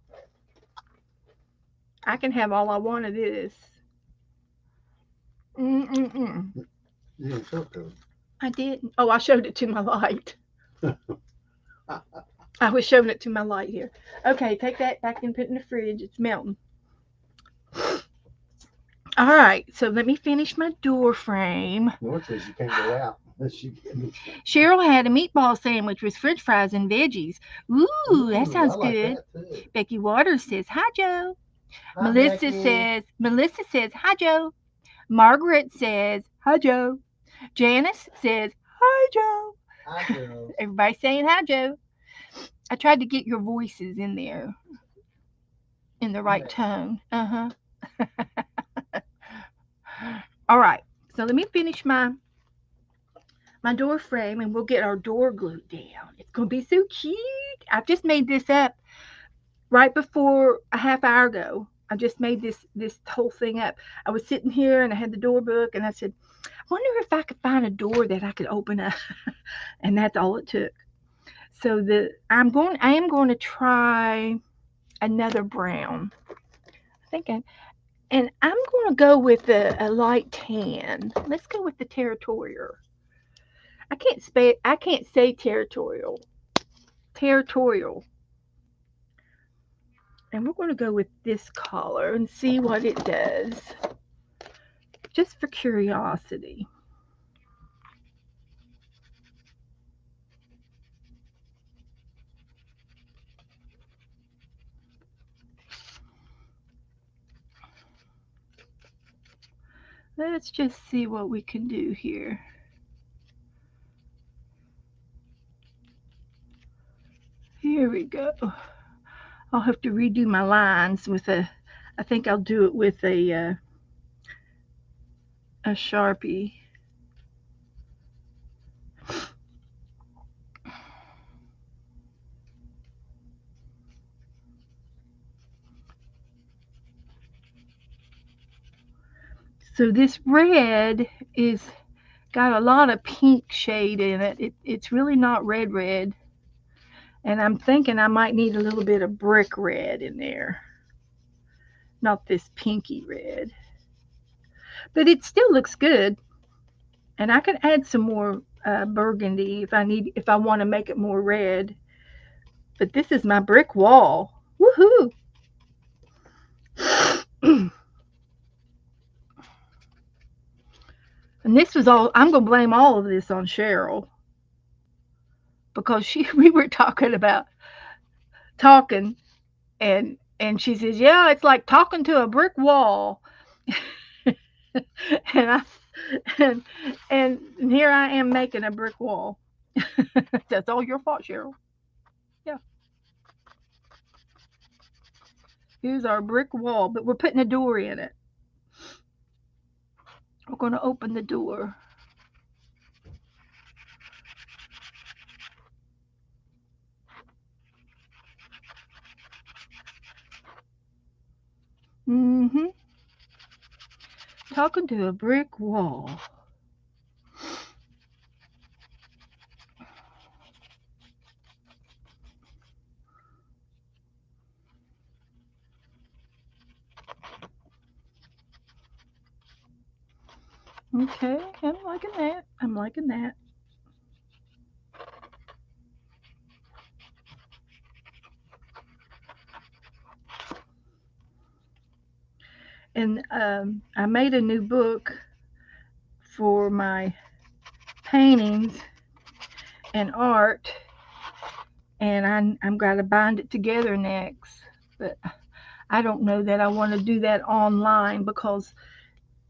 I can have all I want of this. You didn't show it to him. I didn't. Oh, I showed it to my light. I was showing it to my light here. Okay, take that back and put it in the fridge. It's melting. All right, so let me finish my door frame. Nora says you can't go out unless you get me. Cheryl had a meatball sandwich with french fries and veggies. Ooh, that sounds good. That Becky Waters says, hi, Joe. Hi, Melissa says, hi, Joe. Margaret says, hi, Joe. Janice says, hi, Joe. Hi, Joe. Everybody's saying hi, Joe. I tried to get your voices in there in the right tone. All right, so let me finish my door frame and we'll get our door glued down. It's going to be so cute. I've just made this up right before a half hour ago. I just made this whole thing up. I was sitting here and I had the door book and I said, I wonder if I could find a door that I could open up. And that's all it took. So I am going to try another brown. And I'm going to go with a light tan. Let's go with the territorial. I can't say territorial. Territorial. And we're going to go with this color and see what it does. Just for curiosity. Let's just see what we can do here. Here we go. I'll have to redo my lines with I think I'll do it with a Sharpie. So this red is got a lot of pink shade in it. It's really not red. And I'm thinking I might need a little bit of brick red in there. Not this pinky red. But it still looks good. And I can add some more burgundy if I want to make it more red. But this is my brick wall. Woohoo! And this was all. I'm gonna blame all of this on Cheryl because we were talking and she says, "Yeah, it's like talking to a brick wall." and I and and here I am making a brick wall. That's all your fault, Cheryl. Yeah, here's our brick wall, but we're putting a door in it. We're going to open the door. Mm-hmm. Talking to a brick wall. Okay, I'm liking that. I'm liking that. And I made a new book for my paintings and art, and I'm got to bind it together next. But I don't know that I want to do that online because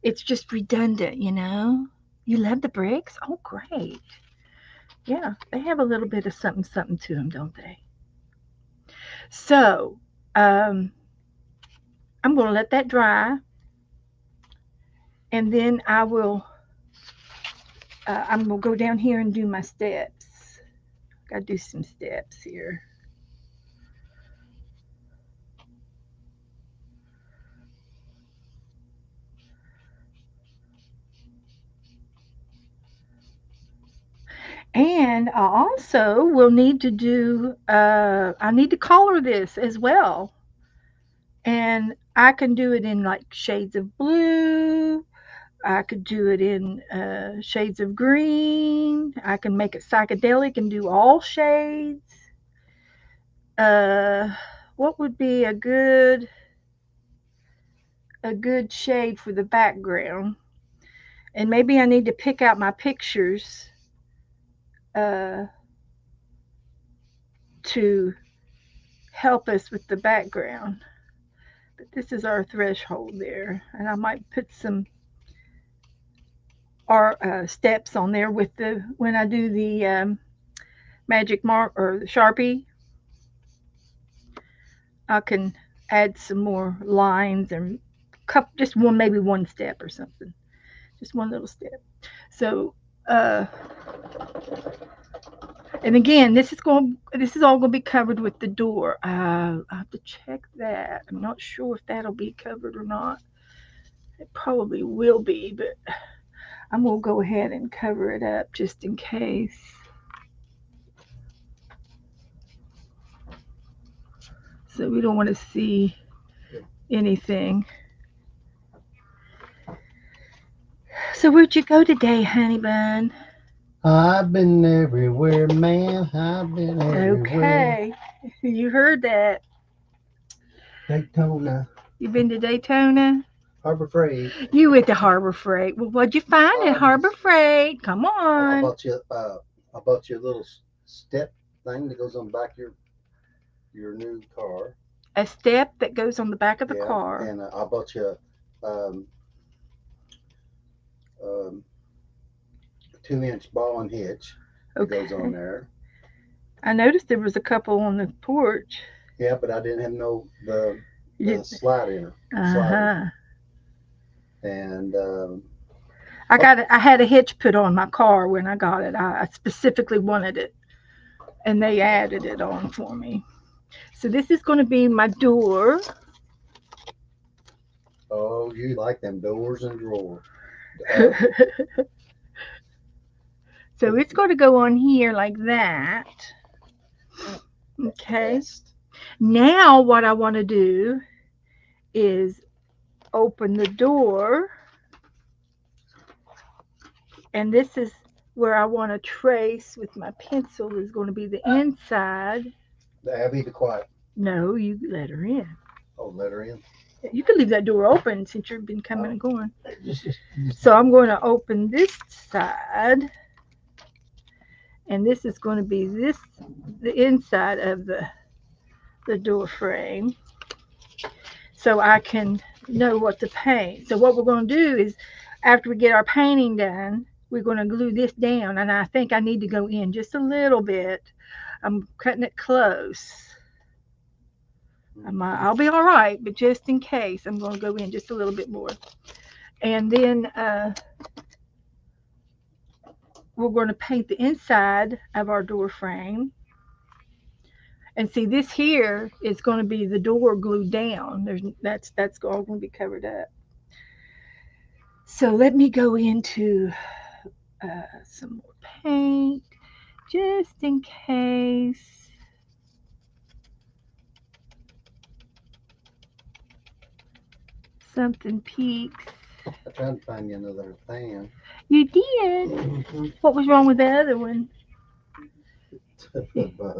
it's just redundant, you know. You love the bricks? Oh, great. Yeah, they have a little bit of something, something to them, don't they? So, um, I'm going to let that dry, and then I'm going to go down here and do my steps. Got to do some steps here. And I also will need to I need to color this as well. And I can do it in like shades of blue. I could do it in shades of green. I can make it psychedelic and do all shades. Uh, what would be a good shade for the background? And maybe I need to pick out my pictures uh, to help us with the background. But this is our threshold there, and I might put some our steps on there with the when I do the magic mark or the Sharpie. I can add some more lines and just one maybe one step or something, just one little step. So, uh, and again, this is all going to be covered with the door. I have to check that. I'm not sure if that'll be covered or not. It probably will be, but I'm going to go ahead and cover it up just in case. So we don't want to see anything. So where'd you go today, honey bun? I've been everywhere, man. I've been everywhere. Okay, you heard that. Daytona, You been to Daytona? Harbor Freight. You went to Harbor Freight. Well, what'd you find at I Harbor just, Freight? Come I on. bought you, I bought you a little step thing that goes on the back of your new car. A step that goes on the back of the Yeah, car. and I bought you um, um, 2-inch ball and hitch that goes on Okay. there. I noticed there was a couple on the porch. Yeah, but I didn't have no You the didn't. slider, Uh slider, huh. and oh, I had a hitch put on my car when I got it. I specifically wanted it, and they added it on for me. So this is going to be my door. oh, you like them doors and drawers. So Um, it's going to go on here like that. Okay. Best. Now what I want to do is open the door, and this is where I want to trace with my pencil is going to be the inside. Abby, be quiet. No, you let her in. Oh, let her in. You could leave that door open since you've been coming Oh, and going. just So I'm going to open this side, and this is going to be the inside of the door frame, so I can know what to paint. So what we're going to do is, after we get our painting done, we're going to glue this down, and I think I need to go in just a little bit. I'm cutting it close. I'll be all right, but just in case, I'm going to go in just a little bit more. And then we're going to paint the inside of our door frame. And see, this here is going to be the door glued down. That's all going to be covered up. So let me go into some more paint just in case something peaks. I tried to find you another fan. You did. What was wrong with the other one? It, But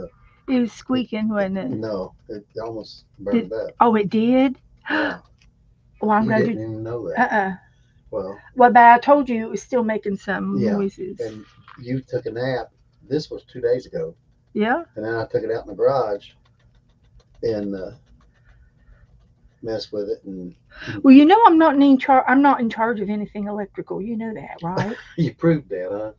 it was it, squeaking, wasn't it? no, it almost Did, burned up. oh, it did? Yeah, Well, I'm you glad didn't you. even know that. Uh-uh. Well, Well, but I told you it was still making some yeah, noises. and you took a nap. This was 2 days ago, Yeah. and then I took it out in the garage and messed with it, and Well, you know I'm not in charge. I'm not in charge of anything electrical. You know that, right? you proved that,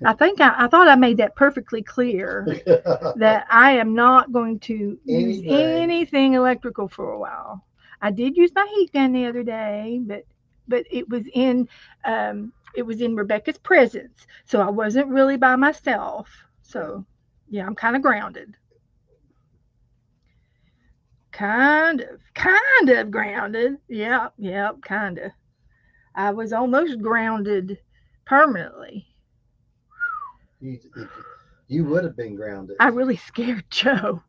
I thought I made that perfectly clear huh? that I am not going to use Anything. anything electrical for a while. I did use my heat gun the other day, but it was in Rebecca's presence, so I wasn't really by myself. Yeah. So yeah, I'm kind of grounded. Kind of grounded. Yep, kind of. I was almost grounded permanently. If you would have been grounded. I really scared Joe.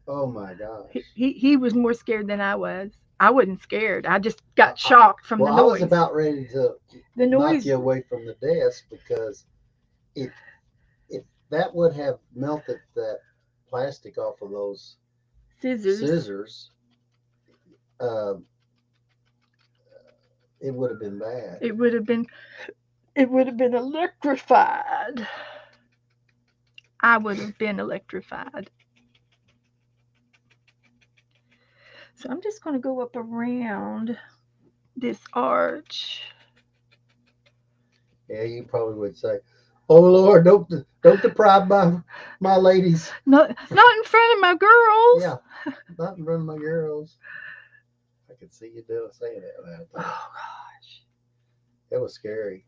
Oh my gosh. He was more scared than I was. I wasn't scared. I just I, got I, shocked from the well, I was noise. about ready to The knock noise you away from the desk because if if that would have melted that plastic off of those scissors. scissors, uh, it would have been bad. It would have been it would have been electrified. I would have been electrified. So I'm just going to go up around this arch. Yeah, you probably would say, "Oh Lord, don't deprive my ladies." Not in front of my girls. Yeah, not in front of my girls. I could see you doing saying that now. Oh Too. gosh. It was scary.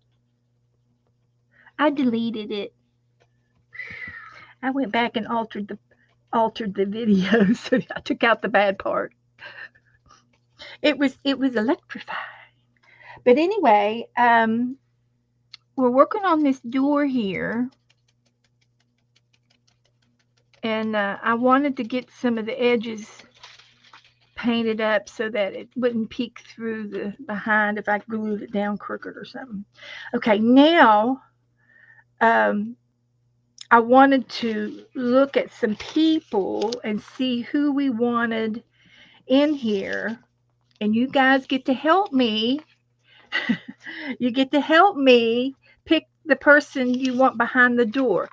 I deleted it. I went back and altered the video, so I took out the bad part. It was electrifying. But anyway, we're working on this door here, and I wanted to get some of the edges painted up so that it wouldn't peek through the behind if I glued it down crooked or something. Okay, now um, I wanted to look at some people and see who we wanted in here, and you guys get to help me. You get to help me pick the person you want behind the door.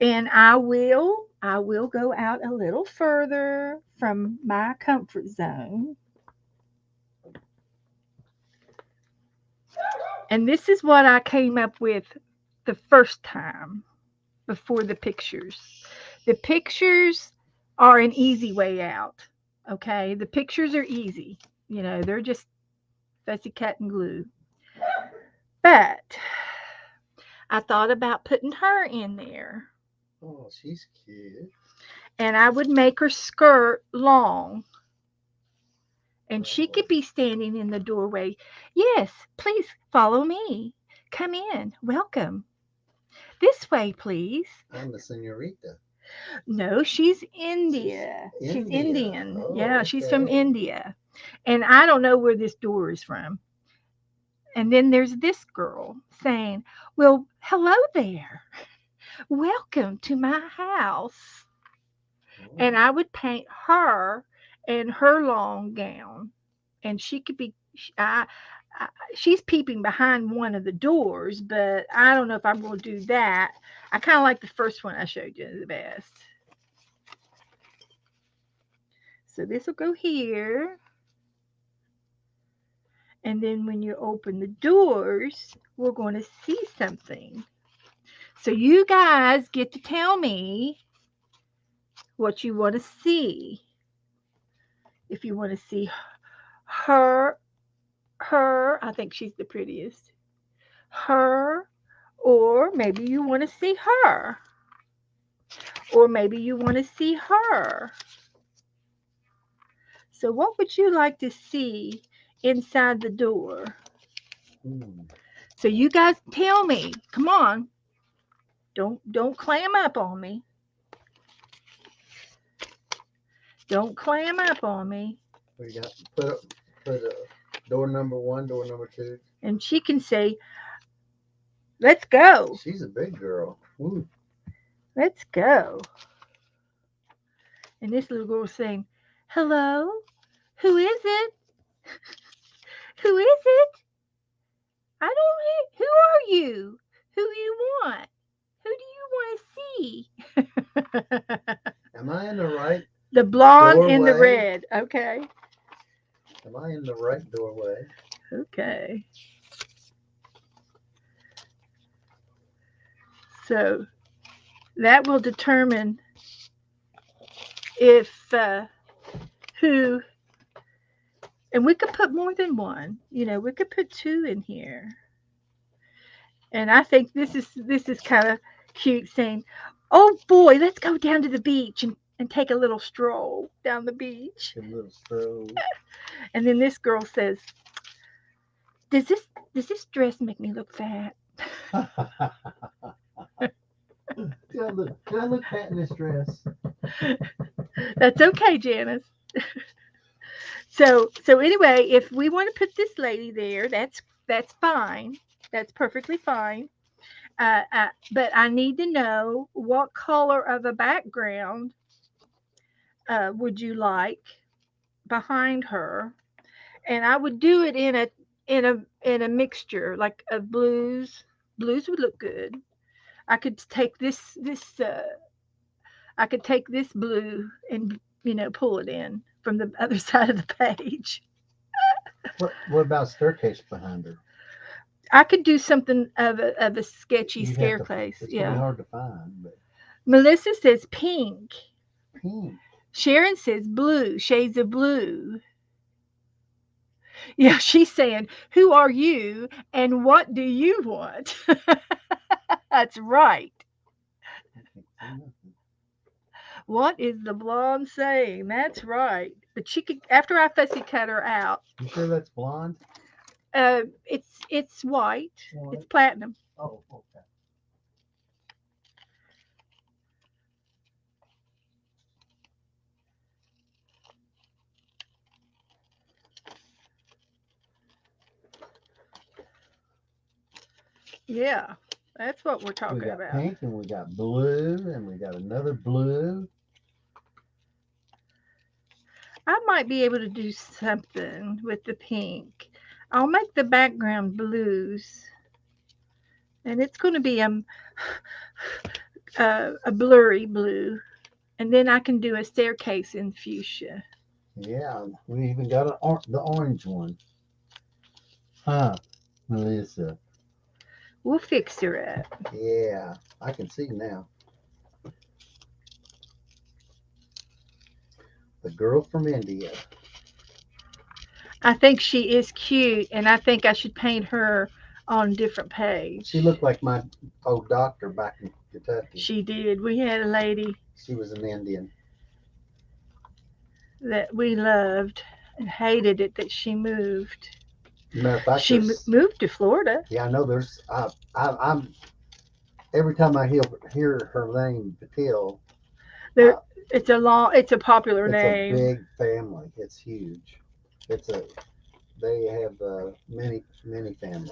And I will go out a little further from my comfort zone. And this is what I came up with the first time before the pictures. The pictures are an easy way out. Okay? The pictures are easy. They're just fussy cut and glue. But I thought about putting her in there. Oh, she's cute. And I would make her skirt long, and she Oh, could be standing in the doorway. Yes, please follow me. Come in. Welcome. This way, please. I'm the senorita. No, she's India. She's India. Indian. Yeah, Oh, she's from okay. India. And I don't know where this door is from. And then there's this girl saying, "Well, hello there. Welcome to my house." Oh, And I would paint her in her long gown. And she could be, she's peeping behind one of the doors, but I don't know if I'm going to do that. I kind of like the first one I showed you the best. So this will go here. And then when you open the doors, we're going to see something. So you guys get to tell me what you want to see. If you want to see her, I think she's the prettiest. Her, or maybe you want to see her, or maybe you want to see her. So what would you like to see inside the door? hmm. So you guys tell me. Come on. Don't clam up on me. Don't clam up on me. We got put door number one, door number two. And she can say, "Let's go. She's a big girl. Ooh. Let's go." And this little girl's saying, "Hello? Who is it? Who is it? I don't hear. Who are you? Who do you want? Who do you want to see?" Am I in the right The blonde and the doorway? red. Okay. Am I in the right doorway? Okay. So that will determine if who, and we could put more than one. We could put two in here. And I think this is kind of cute, saying, "Oh boy, let's go down to the beach and take a little stroll down the beach." A little stroll. And then this girl says, "Does this dress make me look fat?" Can I look fat in this dress? That's okay, Janice. So anyway, if we want to put this lady there, that's fine. That's perfectly fine. But I need to know what color of a background would you like behind her, and I would do it in a mixture like of blues. Blues would look good. I could take this blue and pull it in from the other side of the page. What about staircase behind her? I could do something of a sketchy You'd have to. staircase. It's gonna be Yeah. hard to find, but Melissa says pink. pink. Sharon says blue, shades of blue. Yeah, she's saying, "Who are you and what do you want?" That's right. I can't see nothing. What is the blonde saying? That's right. But she could, after I fussy cut her out. You sure that's blonde? It's white. It's What? platinum. Oh, okay. Yeah, that's what we're We talking got about. pink and we got blue and we got another blue. I might be able to do something with the pink. I'll make the background blues, and it's going to be a blurry blue, and then I can do a staircase in fuchsia. Yeah, we even got the orange one. Huh, Melissa? We'll fix her up. Yeah, I can see now. The girl from India. I think she is cute, and I think I should paint her on a different She page. looked like my old doctor back in Kentucky. She did. We had a lady She was an Indian. that we loved and hated it that she moved. Matter of fact, She there's. moved to Florida. Yeah, I know. There's. I'm every time I hear her name, Patil. There, it's a popular It's a name. big family. It's huge. It's a they have many family,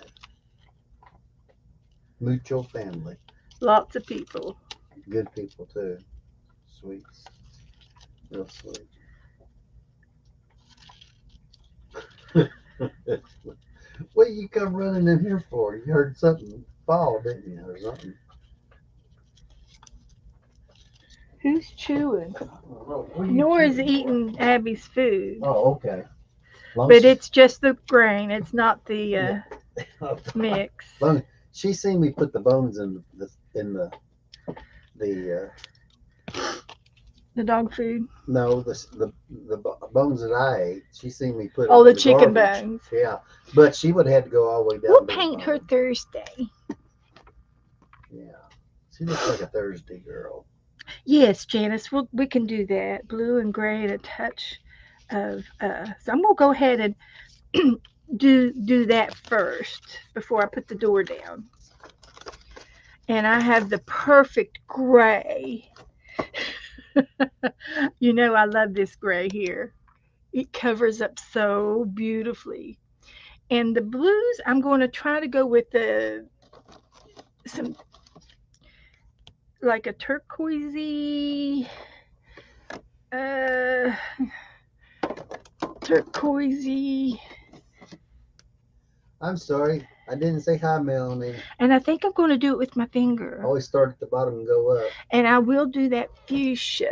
mutual family. Lots of people. Good people too. Sweets, real sweet. What you come running in here for? You heard something fall, didn't you, or something? Who's chewing? Oh, what are you Nora's chewing for? eating Abby's food, Oh, okay. Long as but she, it's just the grain. It's not the yeah. mix. Long, she seen me put the bones in the The dog food. no the bones that I ate. She seen me put Oh, them the in the chicken garbage. bones. Yeah, but she would have had to go all the way We'll down to the paint her bone. Thursday. Yeah, she looks like a Thursday girl. Yes, Janice, we can do that. Blue and gray and a touch of. So I'm gonna go ahead and do that first before I put the door down. And I have the perfect gray. You know I love this gray here. It covers up so beautifully. And the blues, I'm going to try to go with the some like a turquoisey, uh, turquoisey, I'm sorry, I didn't say hi, Melanie. and I think I'm going to do it with my I finger. always start at the bottom and go up. And I will do that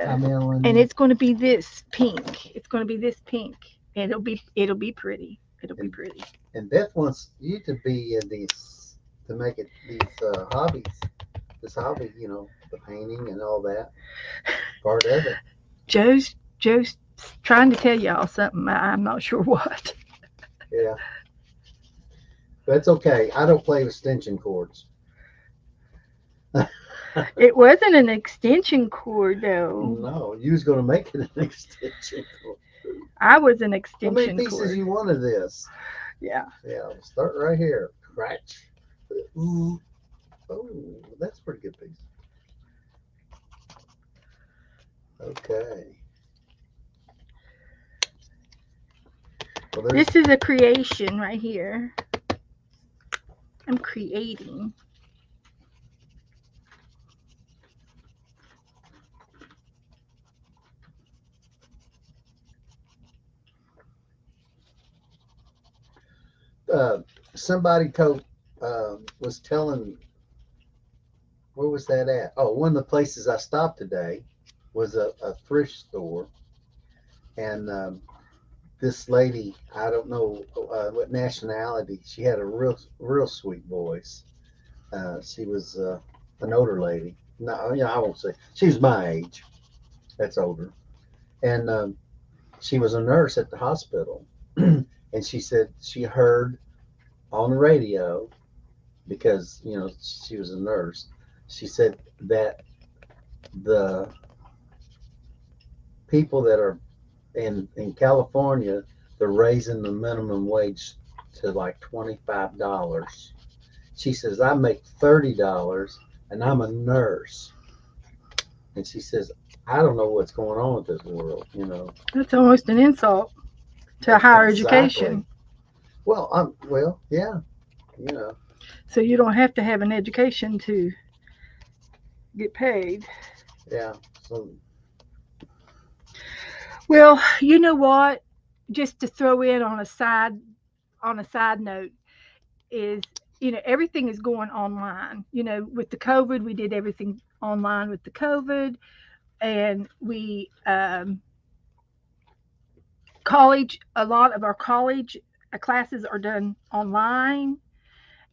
Hi, fuchsia, and Melanie. it's going to be this pink. It's going to be this pink, and it'll be pretty. It'll be And pretty. and Beth wants you to be in these to make it these hobbies. This hobby, the painting and all that part of it. Joe's trying to tell y'all something. I'm not sure what. Yeah, but it's okay. I don't play with extension cords. It wasn't an extension cord though. No, you was gonna make it an extension cord. I was an How many extension pieces cord. you want of this? Yeah. Yeah, we'll start right here. Scratch. Ooh, oh, that's a pretty good piece. Okay. Well, there's This is a creation right here. I'm creating. uh, somebody told was telling where was that at? Oh, one of the places I stopped today was a thrift store, and this lady, I don't know what nationality, she had a real sweet voice. She was an older lady. No, I won't say she was my age. That's older, and she was a nurse at the hospital, and she said she heard on the radio because she was a nurse. She said that the people that are in California, they're raising the minimum wage to like $25. She says I make $30 and I'm a nurse, and she says I don't know what's going on with this world. That's almost an insult to higher Exactly. education. Well, yeah, you know, So you don't have to have an education to get paid. yeah. So Well, you know what? Just to throw in on a side note is everything is going online. With the COVID, we did everything online with the COVID, and we college a lot of our college classes are done online.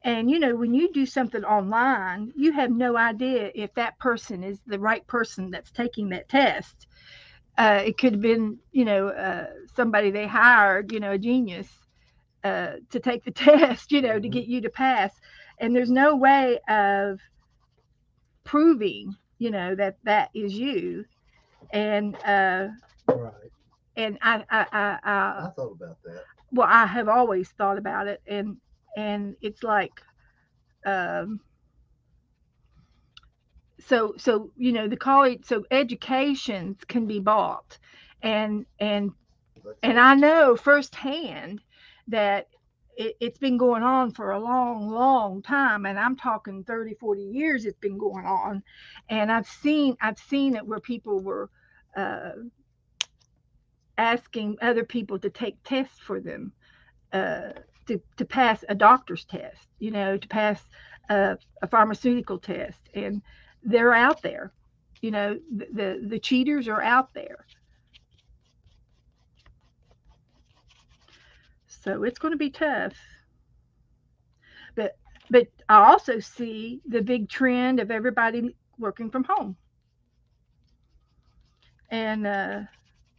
And when you do something online, you have no idea if that person is the right person that's taking that test. It could have been somebody they hired, a genius, to take the test, to mhm. get you to pass. And there's no way of proving, that that is you. And Right. and I thought about that. well, I have always thought about it, and it's like, um, the college, so educations can be bought, and Let's and hope. I know firsthand that it's been going on for a long, long time, and I'm talking 30, 40 years it's been going on, and I've seen it where people were uh, asking other people to take tests for them, uh, to pass a doctor's test, to pass a pharmaceutical test, and they're out there. The cheaters are out there, so it's going to be tough. But I also see the big trend of everybody working from home, and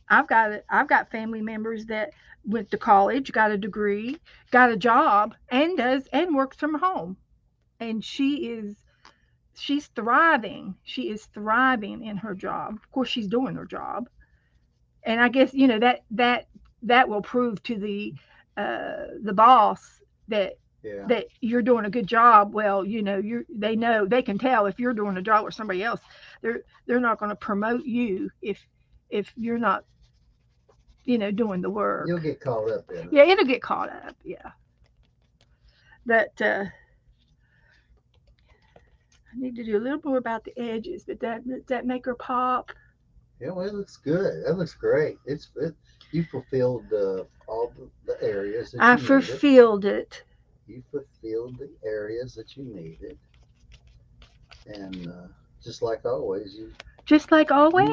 I've got family members that went to college, got a degree, got a job, and works from home, and she's thriving. She is thriving in her job. Of course, she's doing her job, and I guess that will prove to the boss that Yeah. that you're doing a good job. Well, they know, they can tell if you're doing a job or somebody else. They're not going to promote you if you're not doing the You'll work. get caught up in it. Yeah, it'll get caught up. Yeah, but I need to do a little more about the edges. But that make her pop. Yeah, well, it looks good. That looks great. You fulfilled all the areas that I you needed. fulfilled it, You fulfilled the areas that you needed, and just like always, just like always.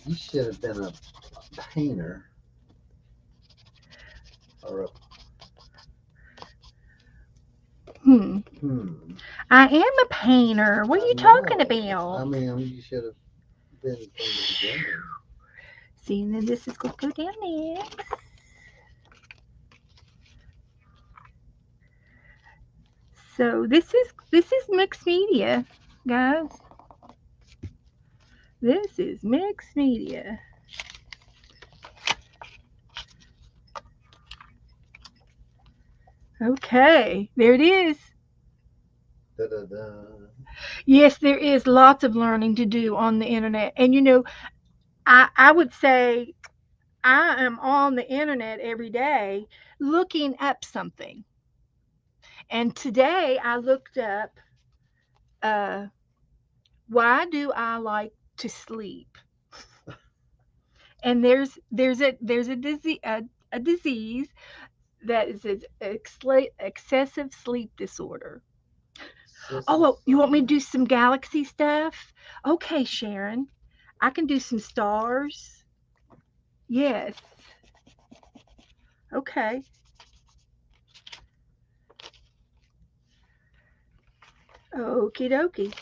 you you should have been a painter or a Hmm. hmm. I am a painter. What are I you talking know. about? I mean, you should have been from the beginning. See, and then this is going to go down next. So this is mixed media, guys. This is mixed media. Okay, there it is. Da da da. Yes, there is lots of learning to do on the internet. And I would say I am on the internet every day looking up something. And today I looked up, uh, why do I like to sleep? And there's a disease that is an excessive sleep disorder. Oh, Sis, well, you want me to do some galaxy stuff? Okay, Sharon, I can do some stars. Yes. Okay. Okie dokie.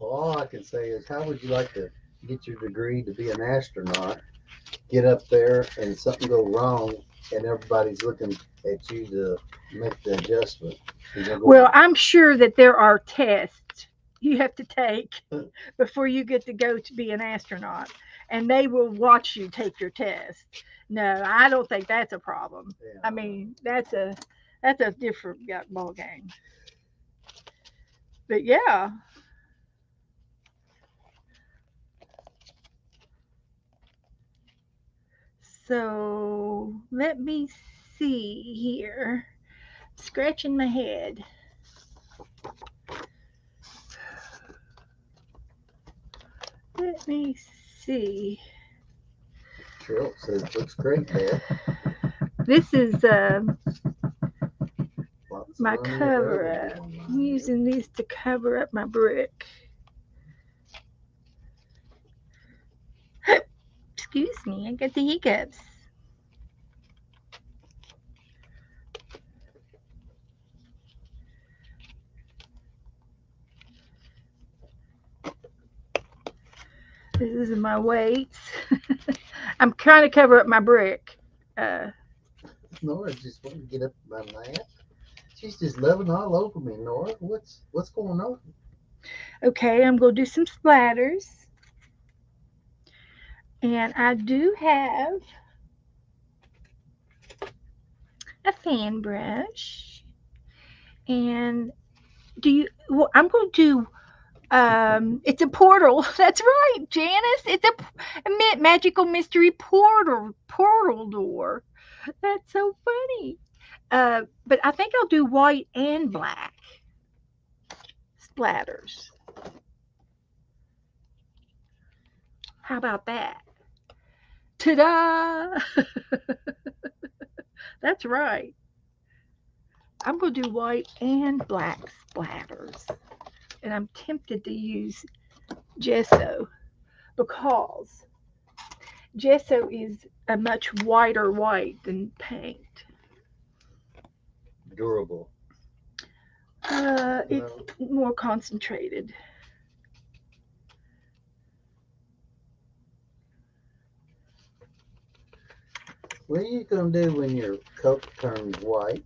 all I can say is, how would you like to get your degree to be an astronaut? Get up there and something go wrong, and everybody's looking at you to make the adjustment. And they're Well, going, I'm sure that there are tests you have to take before you get to go to be an astronaut, and they will watch you take your test. No, I don't think that's a problem. I yeah. mean, that's a different ball game. But yeah, so let me see here. Scratching my head. Let me see. Cheryl says, looks great, Dad. This is Lots of my learning cover available up. I'm online. using these to cover up my brick. Excuse me, I got the hiccups. This is my weights. I'm trying to cover up my brick. Uh, Nora just wanted to get up my lap. She's just loving all over me, Nora. What's going on? okay, I'm going to do some splatters. And I do have a fan brush. And Do you? Well, I'm going to do. It's a portal. That's right, Janice. It's a magical mystery portal door. That's so funny. But I think I'll do white and black splatters. How about that? Ta-da! That's right. I'm going to do white and black splatters. And I'm tempted to use gesso because gesso is a much whiter white than paint. Durable. It's more concentrated. What are you gonna do when your coat turns white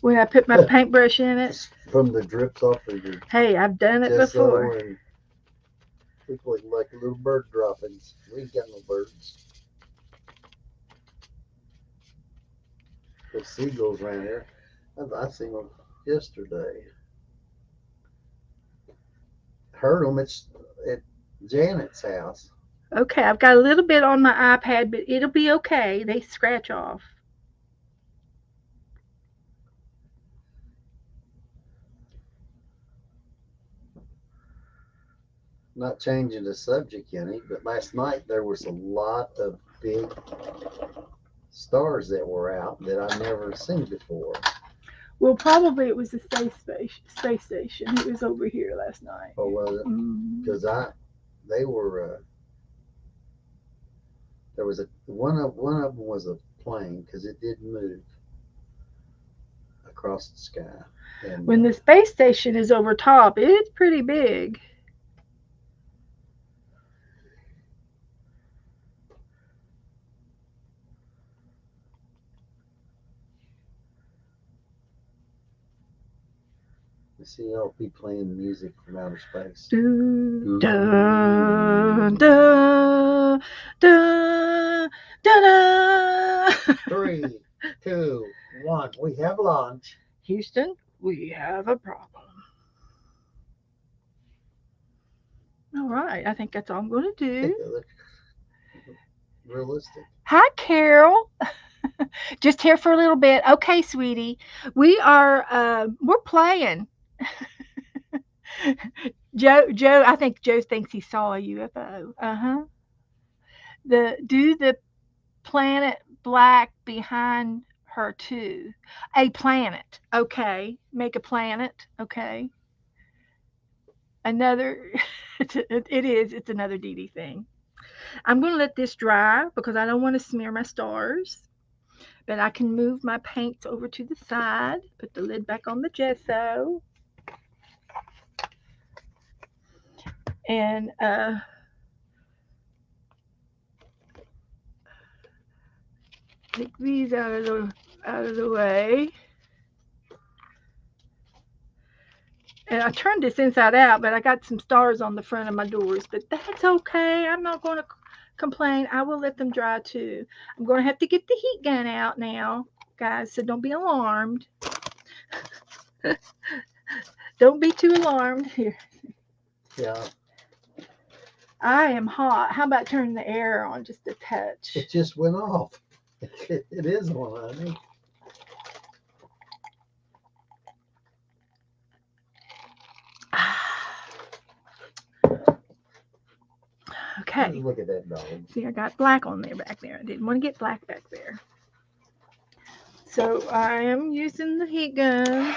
When I put my paintbrush in it, from the drips off of your hey, I've done it gesso before. and look like little bird droppings? We ain't got no birds. Those seagulls around here. I seen them yesterday. Heard them. It's at Janet's house. Okay, I've got a little bit on my iPad, but it'll be okay. They scratch off. Not changing the subject any, but last night there was a lot of big stars that were out that I never seen before. Well, probably it was the space station. It was over here last night. Oh well, because they were there was one of them was a plane because it did move across the sky. And When the space station is over top, it's pretty big. you see, I'll be playing music from outer space. Dun, dun, dun, dun, dun. 3, 2, 1. We have lunch. Houston, we have a problem. All right, I think that's all I'm going to do. Realistic. Hi, Carol. Just here for a little bit. Okay, sweetie. We're playing. Joe, I think Joe thinks he saw a UFO. Uh-huh. The planet black behind her too. A planet. Okay. Make a planet. Okay. Another it's another Dee Dee thing. I'm going to let this dry because I don't want to smear my stars. But I can move my paints over to the side, put the lid back on the gesso, and take these out of the way. And I turned this inside out, but I got some stars on the front of my doors. But that's okay. I'm not going to complain. I will let them dry too. I'm going to have to get the heat gun out now, guys. So don't be alarmed. Don't be too alarmed here. Yeah. I am hot. How about turning the air on just a touch? It just went off. It is one, honey. Okay. Look at that dog. See, I got black on there back there. I didn't want to get black back there. So I am using the heat gun.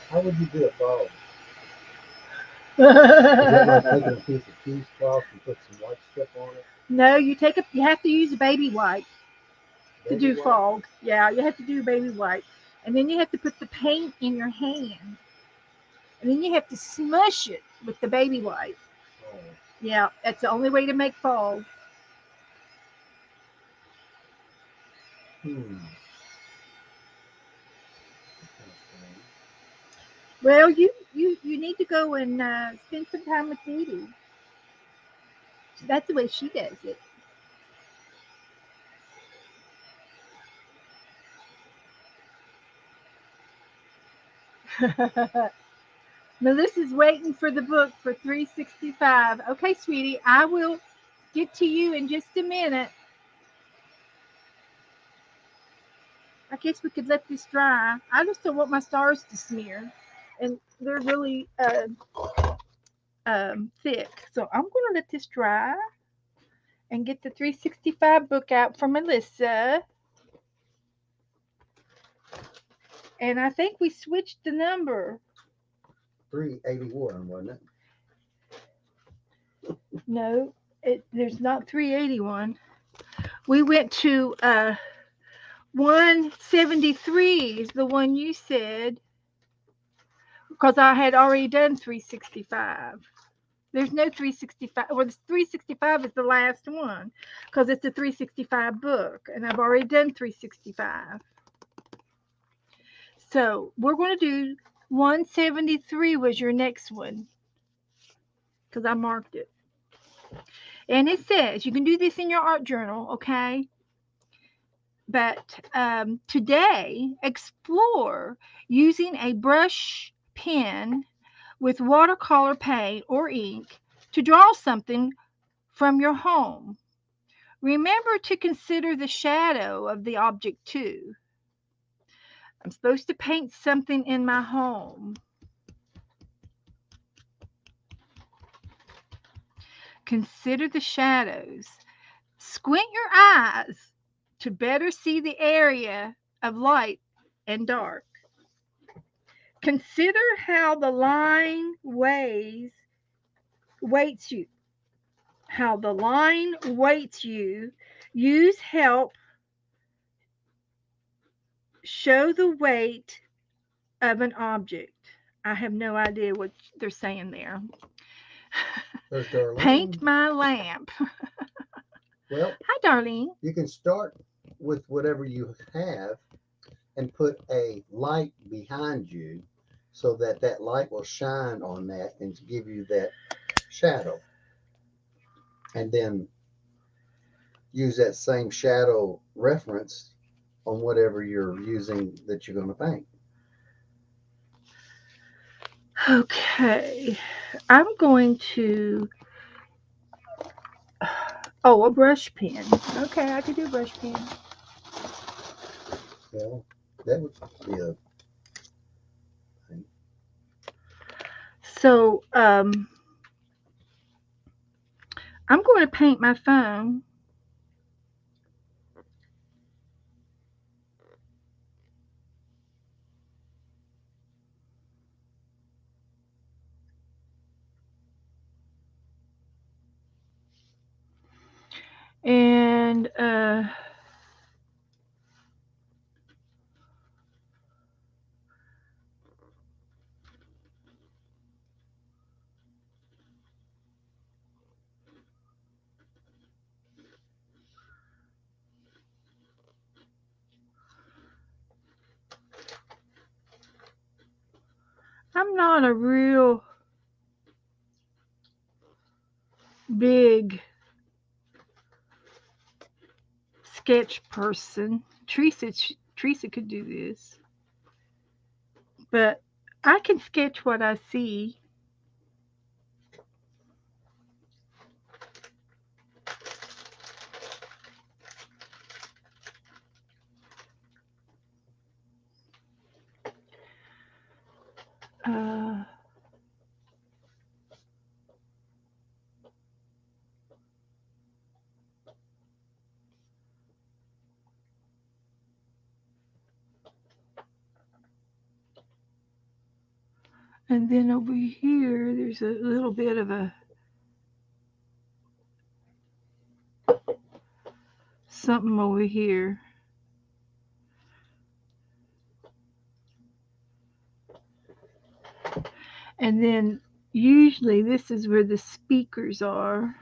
How would you do a frog? Is that like taking a piece of cheesecloth and put some white stuff on it? No, you have to use a baby wipe to do fog. Yeah, you have to do baby wipe. And then you have to put the paint in your hand. And then you have to smush it with the baby wipe. Yeah, that's the only way to make fall. Hmm. Kind of strange. Well, you need to go and spend some time with Dee. That's the way she does it. Melissa's waiting for the book for 365. Okay, sweetie, I will get to you in just a minute. I guess we could let this dry. I just don't want my stars to smear, and they're really thick. So I'm going to let this dry and get the 365 book out for Melissa. And I think we switched the number. 381, wasn't it? No, there's not 381. We went to 173 is the one you said because I had already done 365. There's no 365. Well, the 365 is the last one because it's a 365 book, and I've already done 365. So we're going to do 173 was your next one because I marked it. And it says you can do this in your art journal, okay? But today, explore using a brush pen with watercolor paint or ink to draw something from your home. Remember to consider the shadow of the object too. I'm supposed to paint something in my home. Consider the shadows. Squint your eyes to better see the area of light and dark. Consider how the line weights you. How the line weights you. Use help. Show the weight of an object. I have no idea what they're saying there. There's Paint Darlene. my lamp. Well, Hi, Darlene. you can start with whatever you have and put a light behind you so that that light will shine on that and give you that shadow. And then use that same shadow reference on whatever you're using that you're going to paint. Okay. I'm going to. Oh, a brush pen. Okay, I could do a brush pen. Well, that would be a thing. So, I'm going to paint my phone. I'm not a real big sketch person. Teresa could do this, but I can sketch what I see. Uh, and then over here, there's a little bit of a something over here. And then usually this is where the speakers are.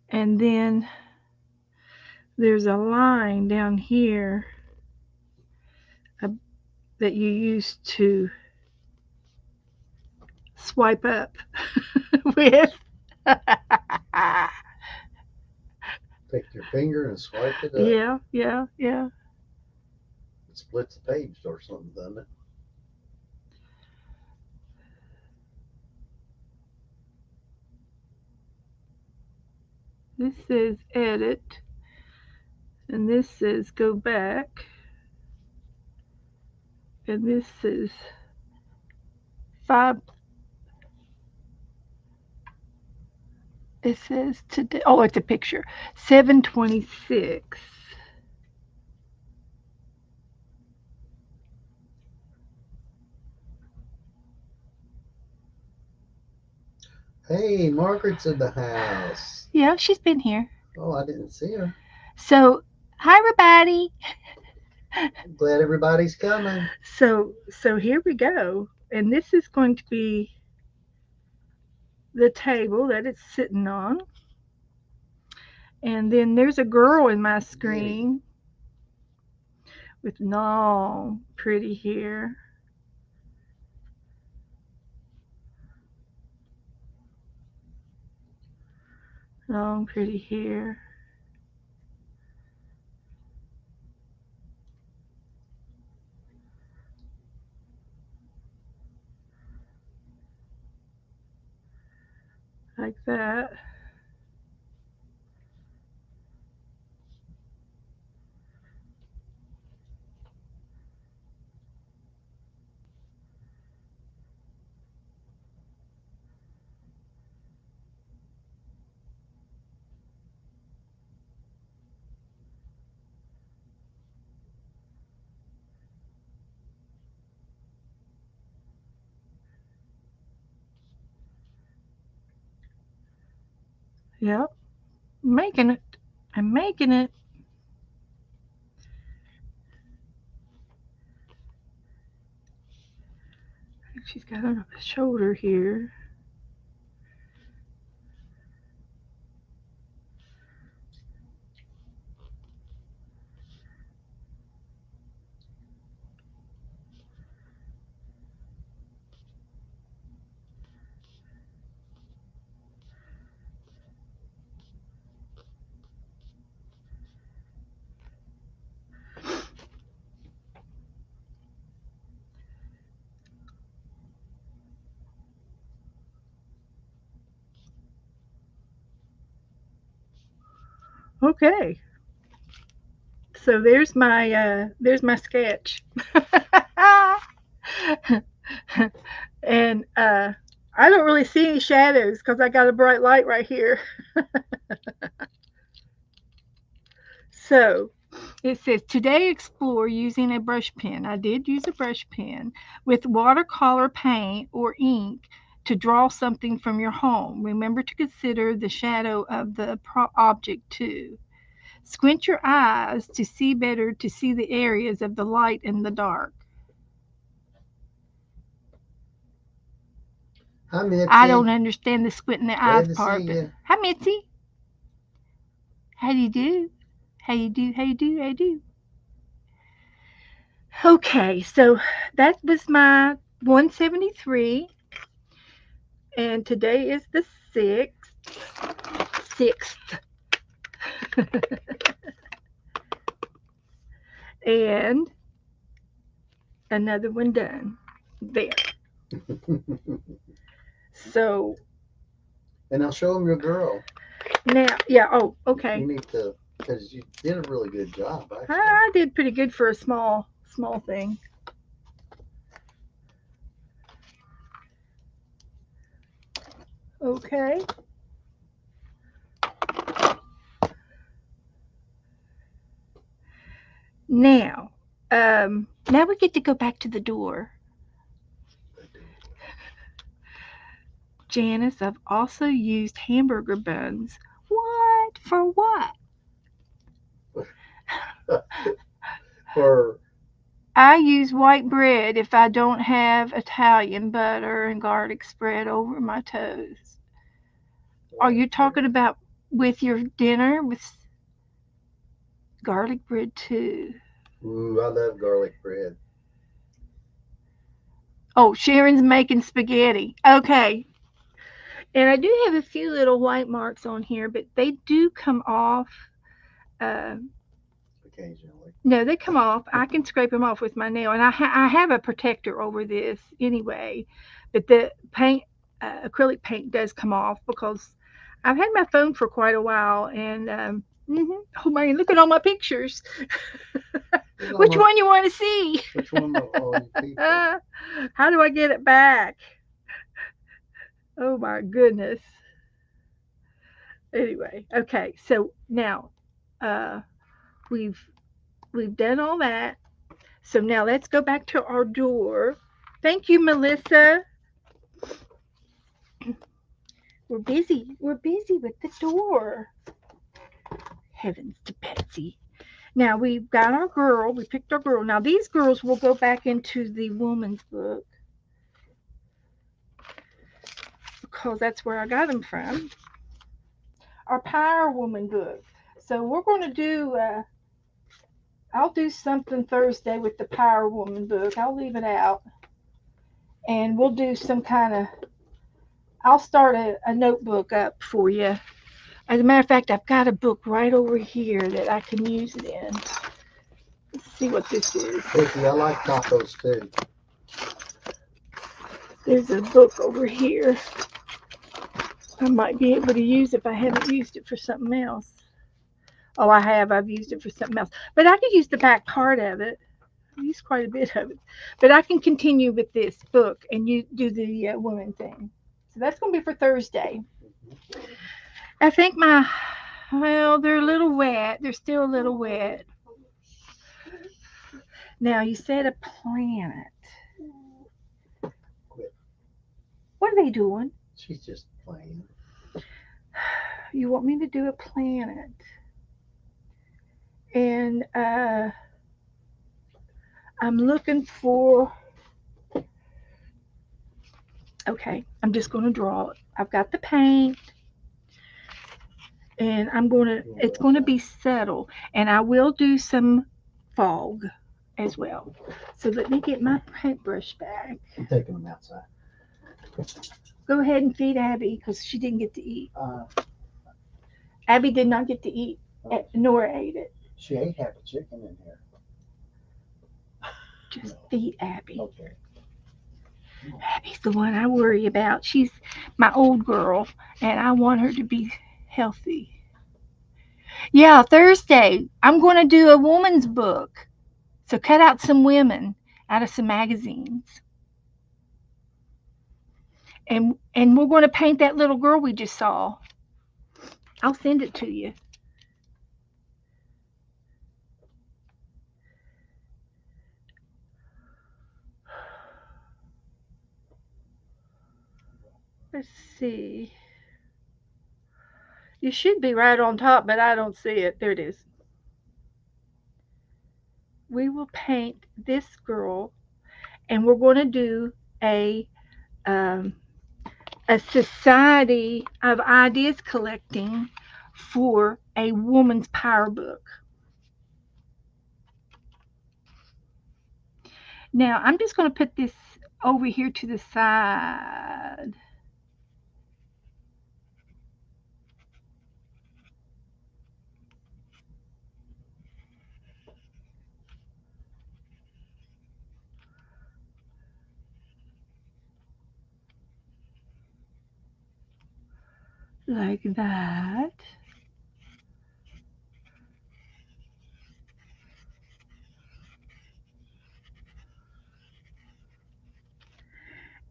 And then there's a line down here uh, that you use to swipe up with. Take your finger and swipe it up. Yeah, yeah, yeah. It splits the page or something, doesn't it? This says edit, and this says go back, and this says five. It says today. Oh, it's a picture. 726. Hey, Margaret's in the house. Yeah, she's been here. Oh, I didn't see her. So, hi everybody. Glad everybody's coming. So here we go, and this is going to be the table that it's sitting on, and then there's a girl in my Yay. screen with long, pretty hair. Long, pretty hair. Like that. Yep. Making it. I'm making it. She's got on a shoulder here. Okay. So there's my sketch. And I don't really see any shadows because I got a bright light right here. So it says today explore using a brush pen. I did use a brush pen with watercolor paint or ink to draw something from your home. Remember to consider the shadow of the object too. Squint your eyes to see better to see the areas of the light and the dark. Hi, I don't Mitzi. understand the squinting the eyes Glad to see part, but you. hi Mitzi. How do you do? How you do? How you do? How you do? Okay, so that was my 173, and today is the 6th. 6th. And another one done. There. So And I'll show them your girl. now, yeah, oh, You okay. need to, because you did a really good job, actually. I did pretty good for a small thing. Okay. Now, now we get to go back to the door. Janice, I've also used hamburger buns. What? For what? For I use white bread if I don't have Italian butter and garlic spread over my toast. Are White you talking bread. about with your dinner with garlic bread too? Ooh, I love garlic bread. Oh, Sharon's making spaghetti. Okay. And I do have a few little white marks on here, but they do come off. Uh, Occasionally. no, they come off. I can scrape them off with my nail, and I have a protector over this anyway. But the paint, acrylic paint, does come off because I've had my phone for quite a while, and oh man, look at all my pictures. There's Which almost one you want to see? which one of all you people? How do I get it back? Oh my goodness. Anyway, okay, so now uh, we've we've done all that. So now let's go back to our door. Thank you, Melissa. We're busy. We're busy with the door. Heavens to Betsy. Now we've got our girl. We picked our girl. Now these girls will go back into the woman's book because that's where I got them from. Our Power Woman book. So we're going to do. I'll do something Thursday with the Power Woman book. I'll leave it out, and we'll do some kind of. I'll start a notebook up for you. As a matter of fact, I've got a book right over here that I can use it in. Let's see what this is. Vicky, I like tacos too. There's a book over here. I might be able to use if I haven't used it for something else. Oh, I have. I've used it for something else. But I could use the back part of it. I've used quite a bit of it. But I can continue with this book and you do the woman thing. So that's going to be for Thursday. I think well, they're a little wet. They're still a little wet. Now, you said a planet. Quit. What are they doing? She's just playing. You want me to do a planet. And I'm looking for. Okay, I'm just going to draw it. I've got the paint, and You want to it's go going to outside? be subtle. And I will do some fog as well. So let me get my paintbrush back. I'm taking them outside. Go ahead and feed Abby because she didn't get to eat. Uh, Abby did not get to eat, nor ate it. she ate half a chicken in here. Just No. feed Abby. Okay. Abby's the one I worry about. She's my old girl, and I want her to be healthy. Yeah, Thursday, I'm going to do a woman's book. So cut out some women out of some magazines. And we're going to paint that little girl we just saw. I'll send it to you. Let's see. You should be right on top, but I don't see it. There it is. We will paint this girl, and we're going to do a um, a society of ideas collecting for a woman's power book. Now, I'm just going to put this over here to the side. Like that.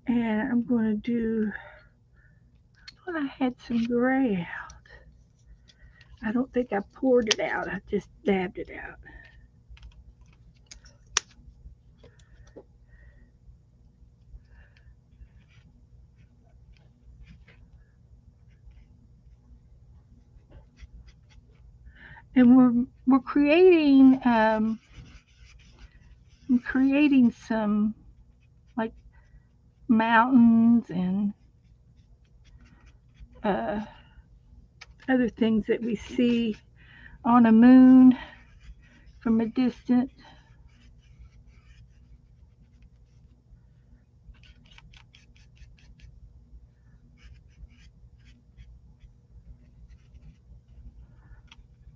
And I'm going to do, I thought I had some gray out. I don't think I poured it out. I just dabbed it out. And we're creating I'm creating some like mountains and uh, other things that we see on a moon from a distance,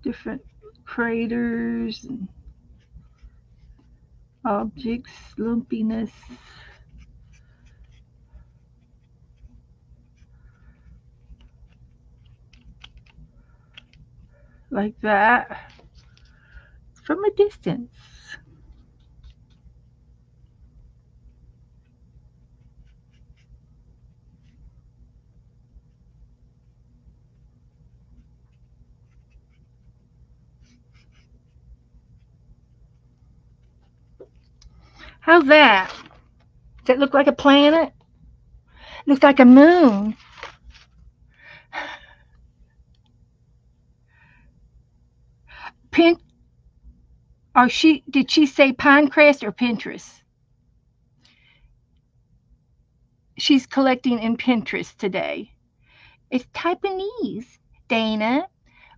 different craters and objects, lumpiness, like that from a distance. How's that? Does that look like a planet? Looks like a moon. Pin or she did she say Pinecrest or Pinterest? She's collecting in Pinterest today. It's Taiwanese, Dana.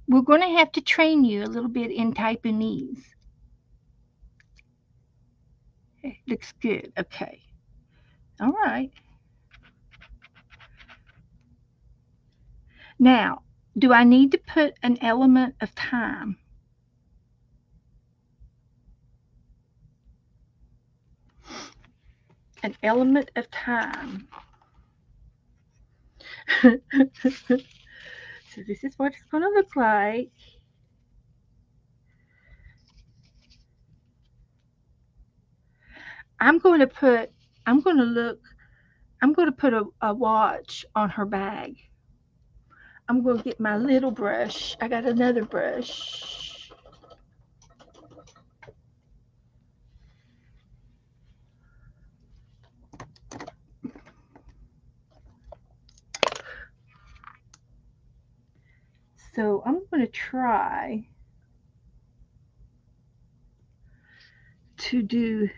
We're going to have to train you a little bit in Taiwanese. It looks good. Okay. All right. Now, do I need to put an element of time? An element of time. So this is what it's going to look like. I'm going to put, I'm going to look, I'm going to put a watch on her bag. I'm going to get my little brush. I got another brush. So I'm going to try to do,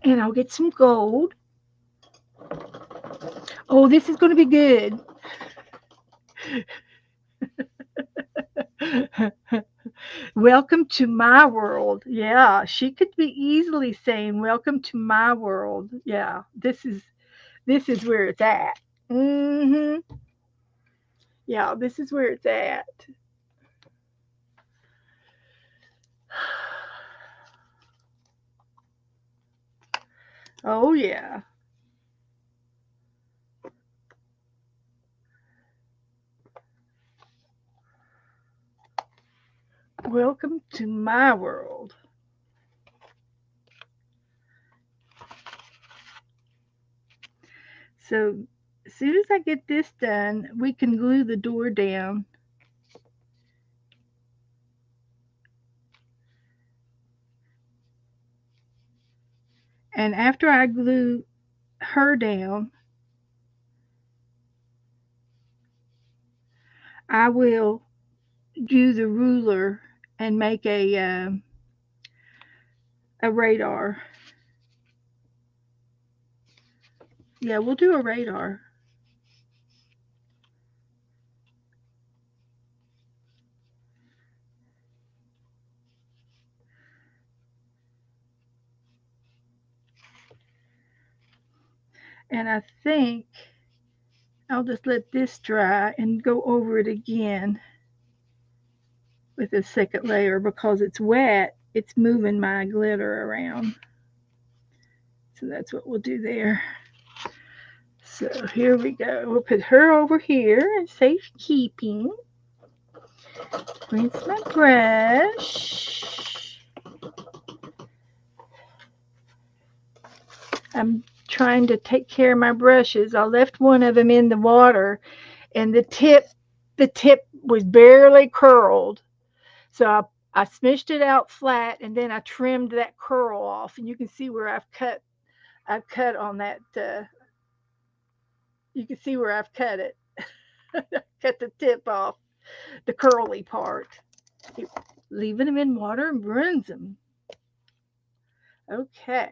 and I'll get some gold. Oh, this is going to be good. Welcome to my world. Yeah, she could be easily saying, "Welcome to my world." Yeah, this is where it's at. Mhm. Yeah, this is where it's at. Oh yeah. Welcome to my world. So as soon as I get this done, we can glue the door down. And after I glue her down, I will do the ruler and make a radar. Yeah, we'll do a radar. And I think I'll just let this dry and go over it again with a second layer because it's wet. It's moving my glitter around. So that's what we'll do there. So here we go. We'll put her over here in safekeeping. Rinse my brush. I'm trying to take care of my brushes. I left one of them in the water, and the tip was barely curled. So I smished it out flat, and then I trimmed that curl off, and you can see where I've cut on that. You can see where I've cut it. Cut the tip off, the curly part. Leaving them in water and ruins them. Okay.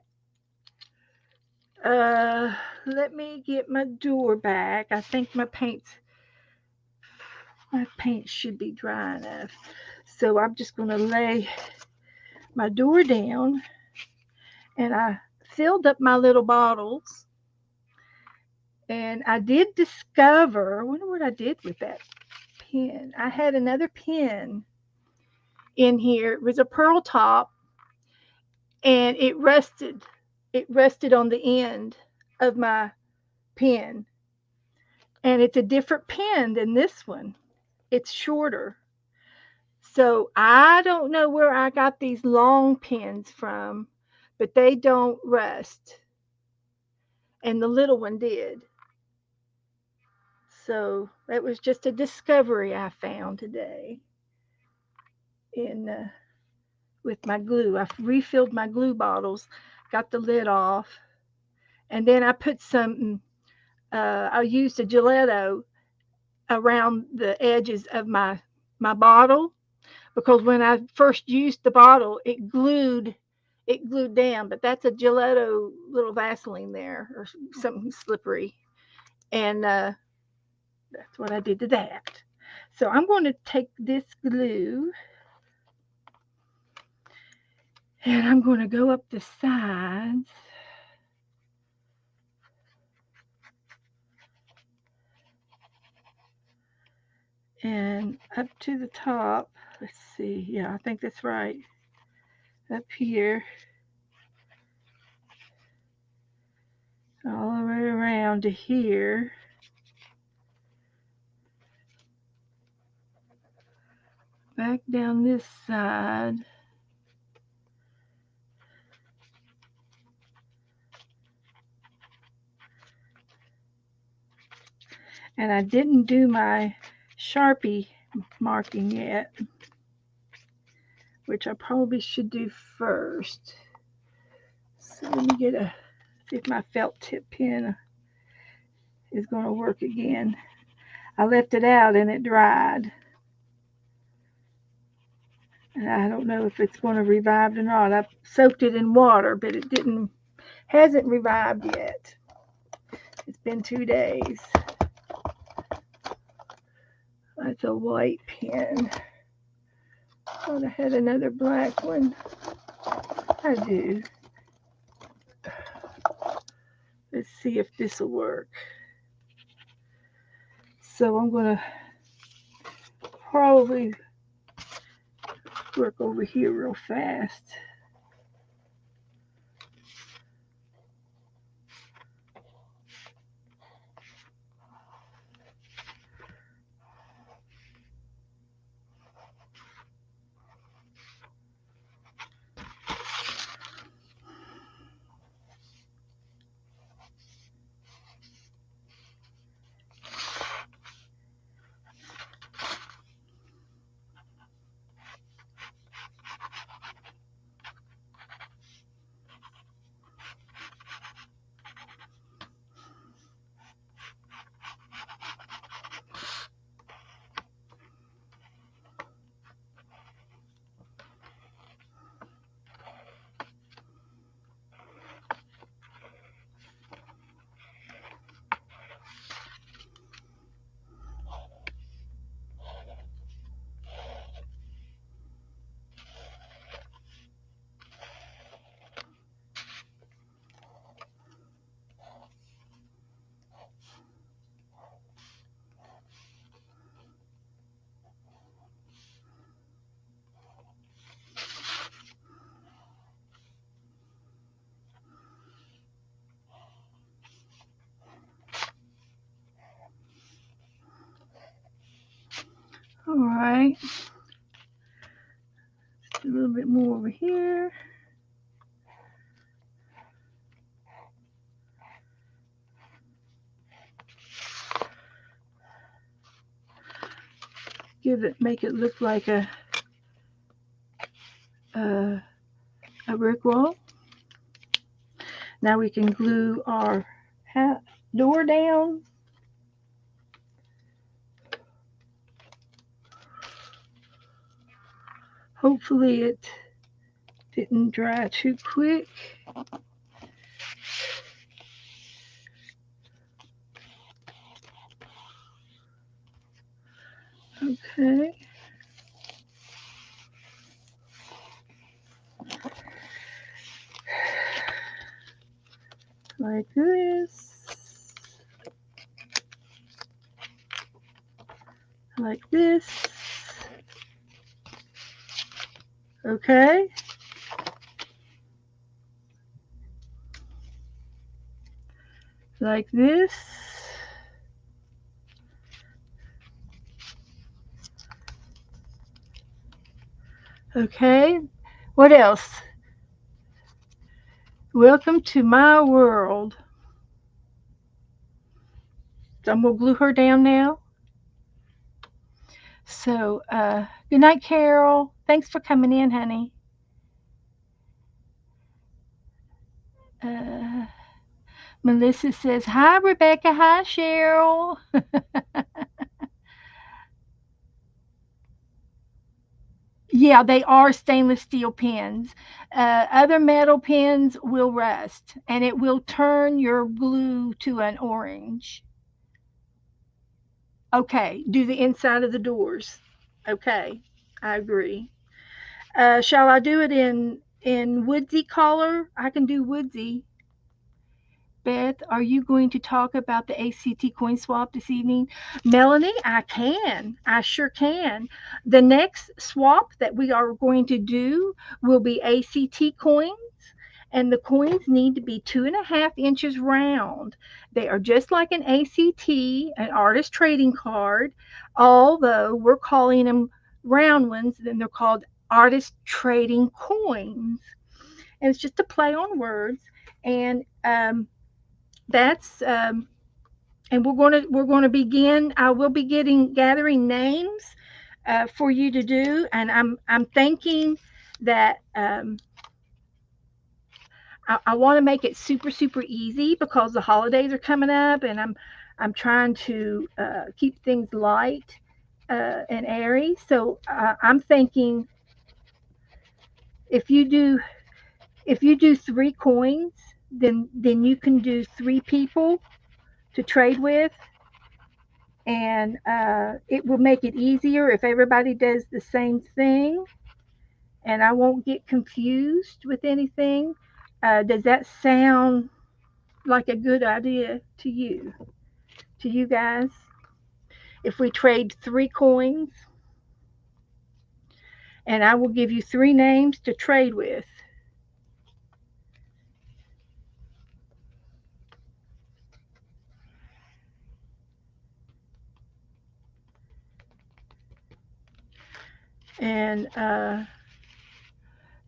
Uh, Let me get my door back. I think my paint should be dry enough. So I'm just going to lay my door down, and I filled up my little bottles, and I did discover, I wonder what I did with that pen. I had another pen in here. It was a pearl top, and it rested on the end of my pen, and it's a different pen than this one. It's shorter. So I don't know where I got these long pens from, but they don't rust, and the little one did. So that was just a discovery I found today in with my glue. I refilled my glue bottles, got the lid off, and then I put some. I used a gelato around the edges of my bottle, because when I first used the bottle, it glued down. But that's a gelato little Vaseline there, or something slippery, and that's what I did to that. So I'm going to take this glue, and I'm going to go up the sides and up to the top. Let's see. Yeah, I think that's right. Up here, all the way around to here. Back down this side. And I didn't do my Sharpie marking yet, which I probably should do first. So let me see if my felt tip pen is going to work again. I left it out and it dried. And I don't know if it's going to revive or not. I soaked it in water, but hasn't revived yet. It's been 2 days. That's a white pen. Thought I had another black one. I do. Let's see if this will work. So I'm going to probably work over here real fast. right. A little bit more over here. Make it look like a, a brick wall. Now we can glue our door down. Hopefully it didn't dry too quick. Okay. Like this. Like this. Okay. Like this. Okay. What else? Welcome to my world. So I'm going to glue her down now. So, good night, Carol. Thanks for coming in, honey. Uh, Melissa says, hi, Rebecca. Hi, Cheryl. Yeah, they are stainless steel pens. Other metal pens will rust and it will turn your glue to an orange. Okay, do the inside of the doors. Okay, I agree. Shall I do it in woodsy color? I can do woodsy. Beth, are you going to talk about the ACT coin swap this evening? Melanie, I can. I sure can. The next swap that we are going to do will be ACT coins, and the coins need to be 2.5 inches round. They are just like an ACT, an artist trading card, although we're calling them round ones, then they're called artist trading coins. And it's just a play on words. And that's and we're going to begin. I will be gathering names for you to do, and I'm thinking that I want to make it super easy because the holidays are coming up, and I'm trying to keep things light and airy. So I'm thinking if you do if you do 3 coins, then you can do 3 people to trade with, and it will make it easier if everybody does the same thing, and I won't get confused with anything. Does that sound like a good idea to you guys? If we trade 3 coins, and I will give you 3 names to trade with. And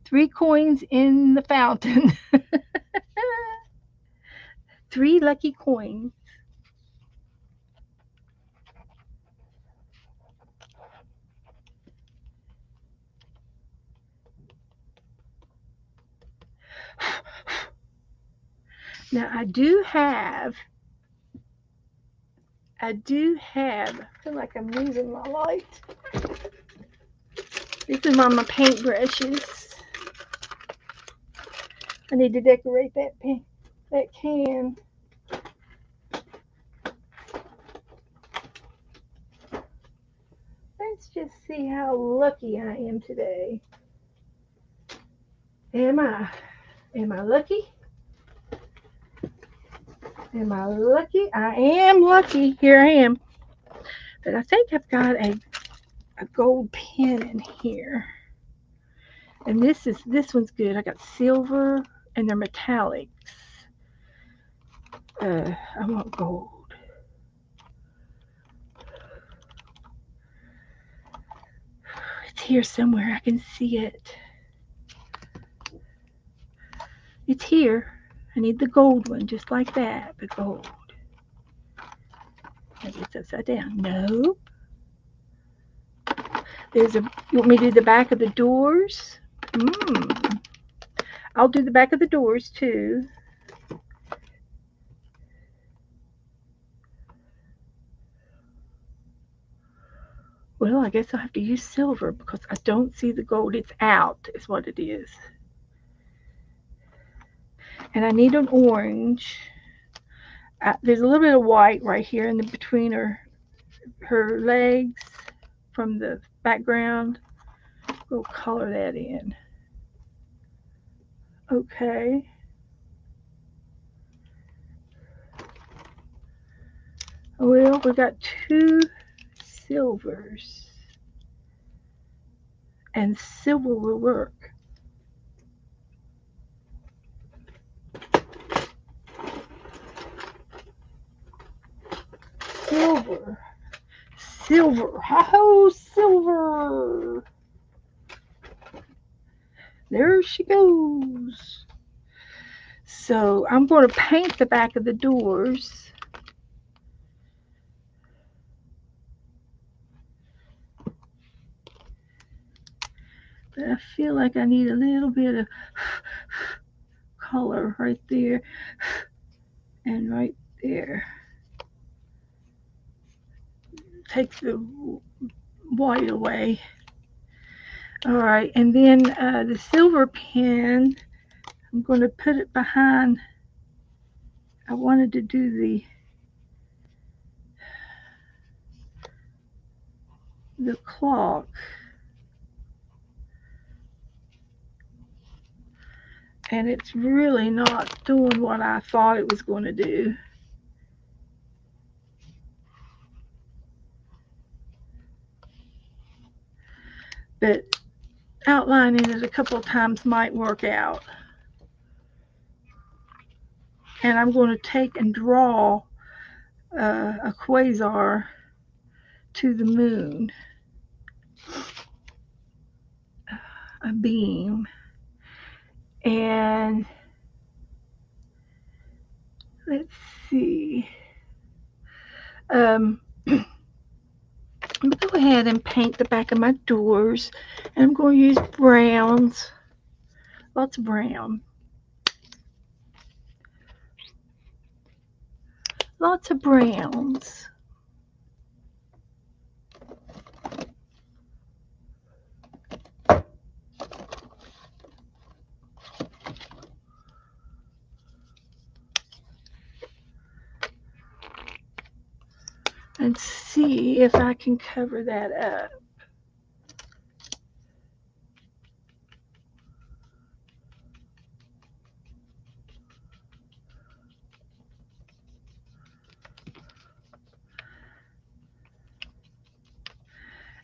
3 coins in the fountain. 3 lucky coins. Now I feel like I'm losing my light. These are my paintbrushes. I need to decorate that can. Let's just see how lucky I am today. Am I? Am I lucky? Am I lucky? I am lucky. Here I am. But I think I've got a gold pen in here. And this one's good. I got silver and they're metallics. I want gold. here somewhere. I can see it. It's here. I need the gold one, just like that, but gold. Maybe it's upside down. No. There's a. You want me to do the back of the doors? I'll do the back of the doors too. Well, I guess I'll have to use silver because I don't see the gold. It's out, is what it is. And I need an orange. There's a little bit of white right here in the between her legs from the background. We'll color that in. Okay. Well, we got two silvers, and silver will work. Silver. Silver. Ho, silver. There she goes. So I'm going to paint the back of the doors. But I feel like I need a little bit of color right there and right there. Take the white away. All right, and then the silver pen, I'm going to put it behind. I wanted to do the clock. And it's really not doing what I thought it was going to do. But outlining it a couple of times might work out. And I'm going to take and draw a quasar to the moon, a beam. And let's see. I'm going to go ahead and paint the back of my doors. And I'm going to use browns, lots of brown. Lots of browns. And see if I can cover that up.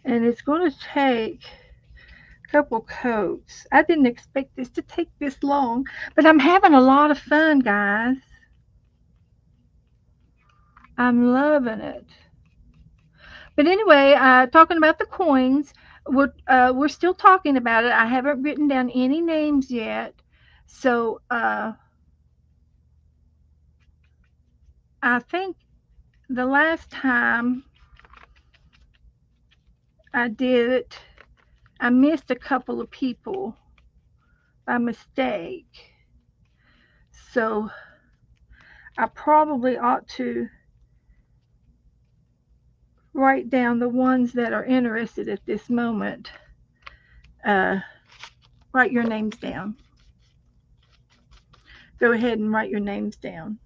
And it's going to take a couple coats. I didn't expect this to take this long, but I'm having a lot of fun, guys. I'm loving it. But anyway, talking about the coins, we're still talking about it. I haven't written down any names yet, so I think the last time I did it, I missed a couple of people by mistake. So I probably ought to write down the ones that are interested at this moment. Write your names down. Go ahead and write your names down.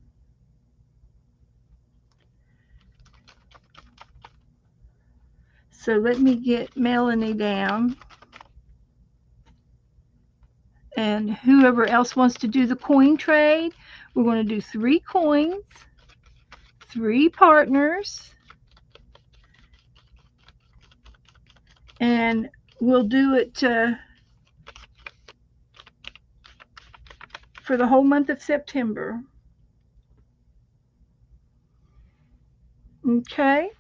So let me get Melanie down. And whoever else wants to do the coin trade, we're going to do 3 coins, 3 partners, and we'll do it for the whole month of September. Okay.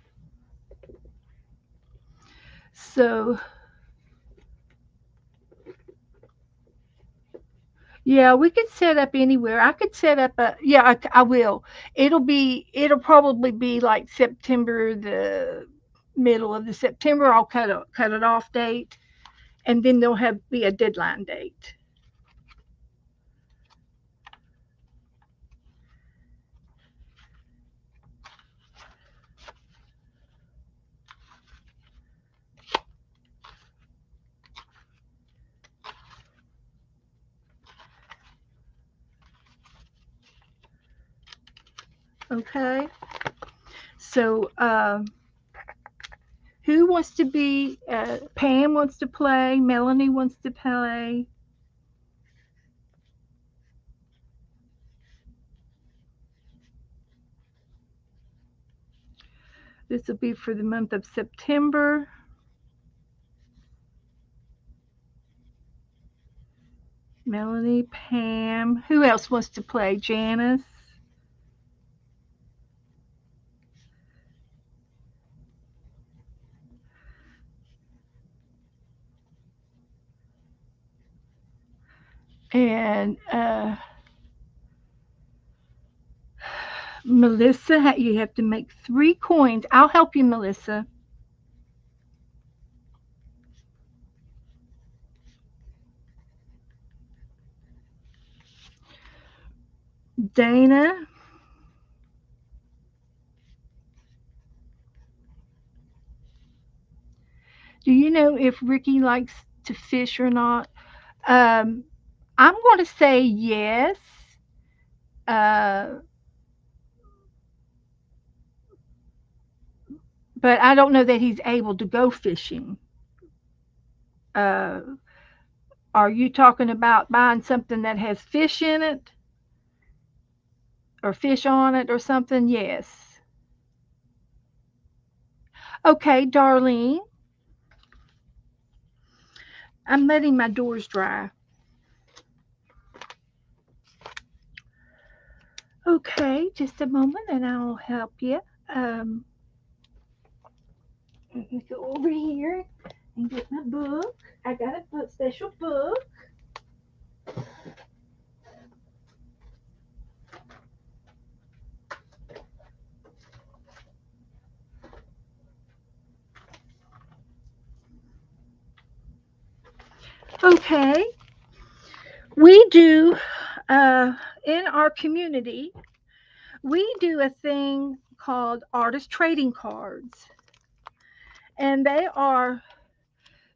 So Yeah, we could set up anywhere. I could set up a, yeah, I will. It'll probably be like September, the middle of the September. I'll cut it off date, and then there'll have be a deadline date. Okay. So, who wants to be? Pam wants to play. Melanie wants to play. This will be for the month of September. Melanie, Pam. Who else wants to play? Janice. And Melissa, you have to make 3 coins. I'll help you, Melissa. Dana, do you know if Ricky likes to fish or not? Um, I'm going to say yes, uh, but I don't know that he's able to go fishing. Uh, are you talking about buying something that has fish in it or fish on it or something? Yes. Okay, Darlene, I'm letting my doors dry. Okay, just a moment and I'll help you. Um, let me go over here and get my book. I got a special book. Okay, we do in our community, we do a thing called artist trading cards, and they are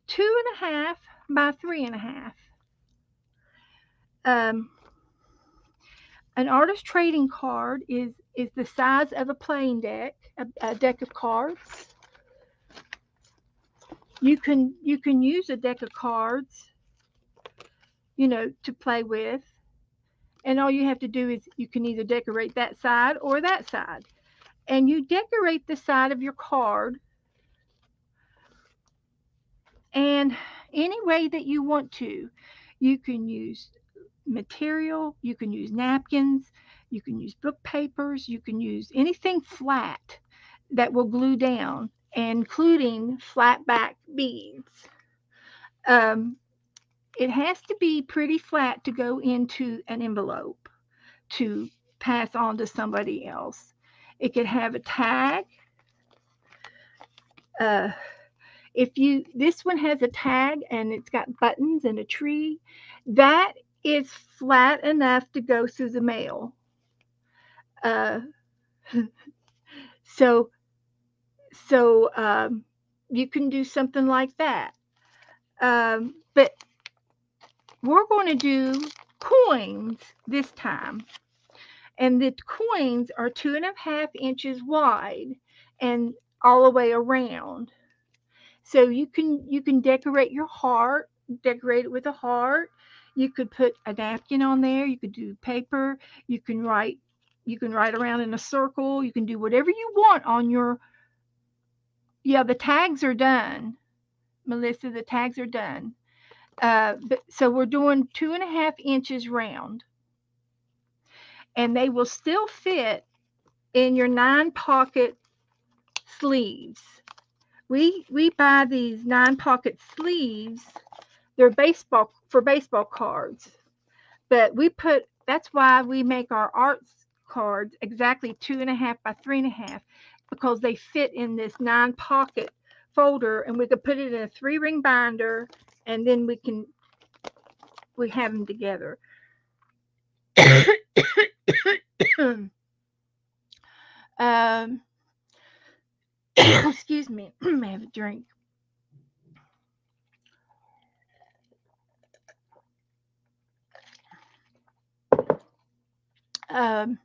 2.5 by 3.5. Um, an artist trading card is the size of a playing deck, a deck of cards. You can use a deck of cards, to play with, and all you have to do is you can either decorate that side or that side, and you decorate the side of your card and any way that you want to. You can use material, you can use napkins, you can use book papers, you can use anything flat that will glue down, including flat back beads. Um, it has to be pretty flat to go into an envelope to pass on to somebody else. It could have a tag. Uh, if you this one has a tag and it's got buttons and a tree, that is flat enough to go through the mail. Uh, so so you can do something like that. But we're going to do coins this time, and the coins are 2.5 inches wide and all the way around. So you can decorate your heart, decorate it with a heart. You could put a napkin on there. You could do paper. You can write. You can write around in a circle. You can do whatever you want on your. Yeah, the tags are done, Melissa. The tags are done. But so we're doing 2.5 inches round, and they will still fit in your 9 pocket sleeves. We buy these 9 pocket sleeves. They're baseball cards. But that's why we make our arts cards exactly 2.5 by 3.5, because they fit in this 9 pocket folder, and we could put it in a 3 ring binder, and then we have them together. um, excuse me, I have a drink. Um,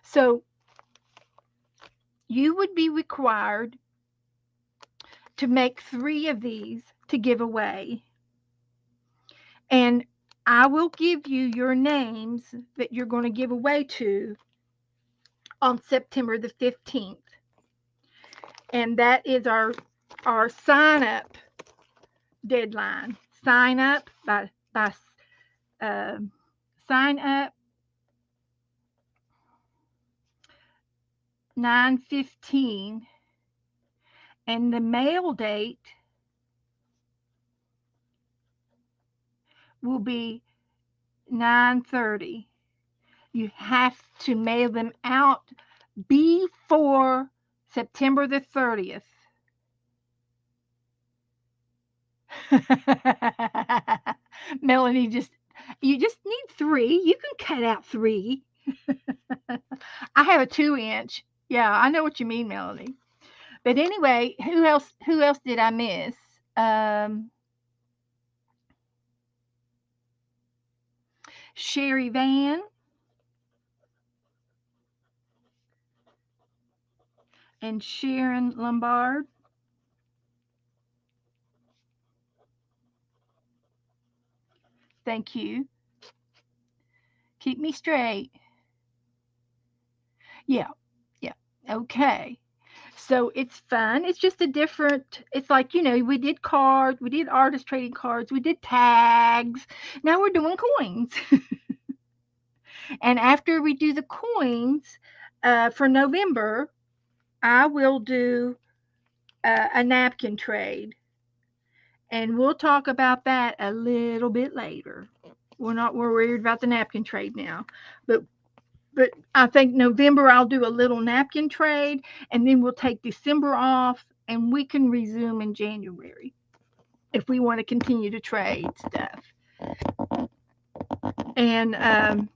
so you would be required to make 3 of these to give away, and I will give you your names that you're going to give away to on September the 15th. And that is our sign up deadline. Sign up by uh, sign up 9:15, and the mail date will be 9:30. You have to mail them out before September the 30th. Melanie, you just need 3. You can cut out 3. I have a 2 inch. Yeah, I know what you mean, Melanie. But anyway, who else did I miss? Um, Sherry Van and Sharon Lombard. Thank you. Keep me straight. Yeah. Yeah. Okay. So it's fun. It's just a different, it's like, we did cards, we did artist trading cards, we did tags. Now we're doing coins. And after we do the coins for November, I will do a napkin trade. And we'll talk about that a little bit later. We're worried about the napkin trade now. But I think November I'll do a little napkin trade, and then we'll take December off, and we can resume in January if we want to continue to trade stuff. And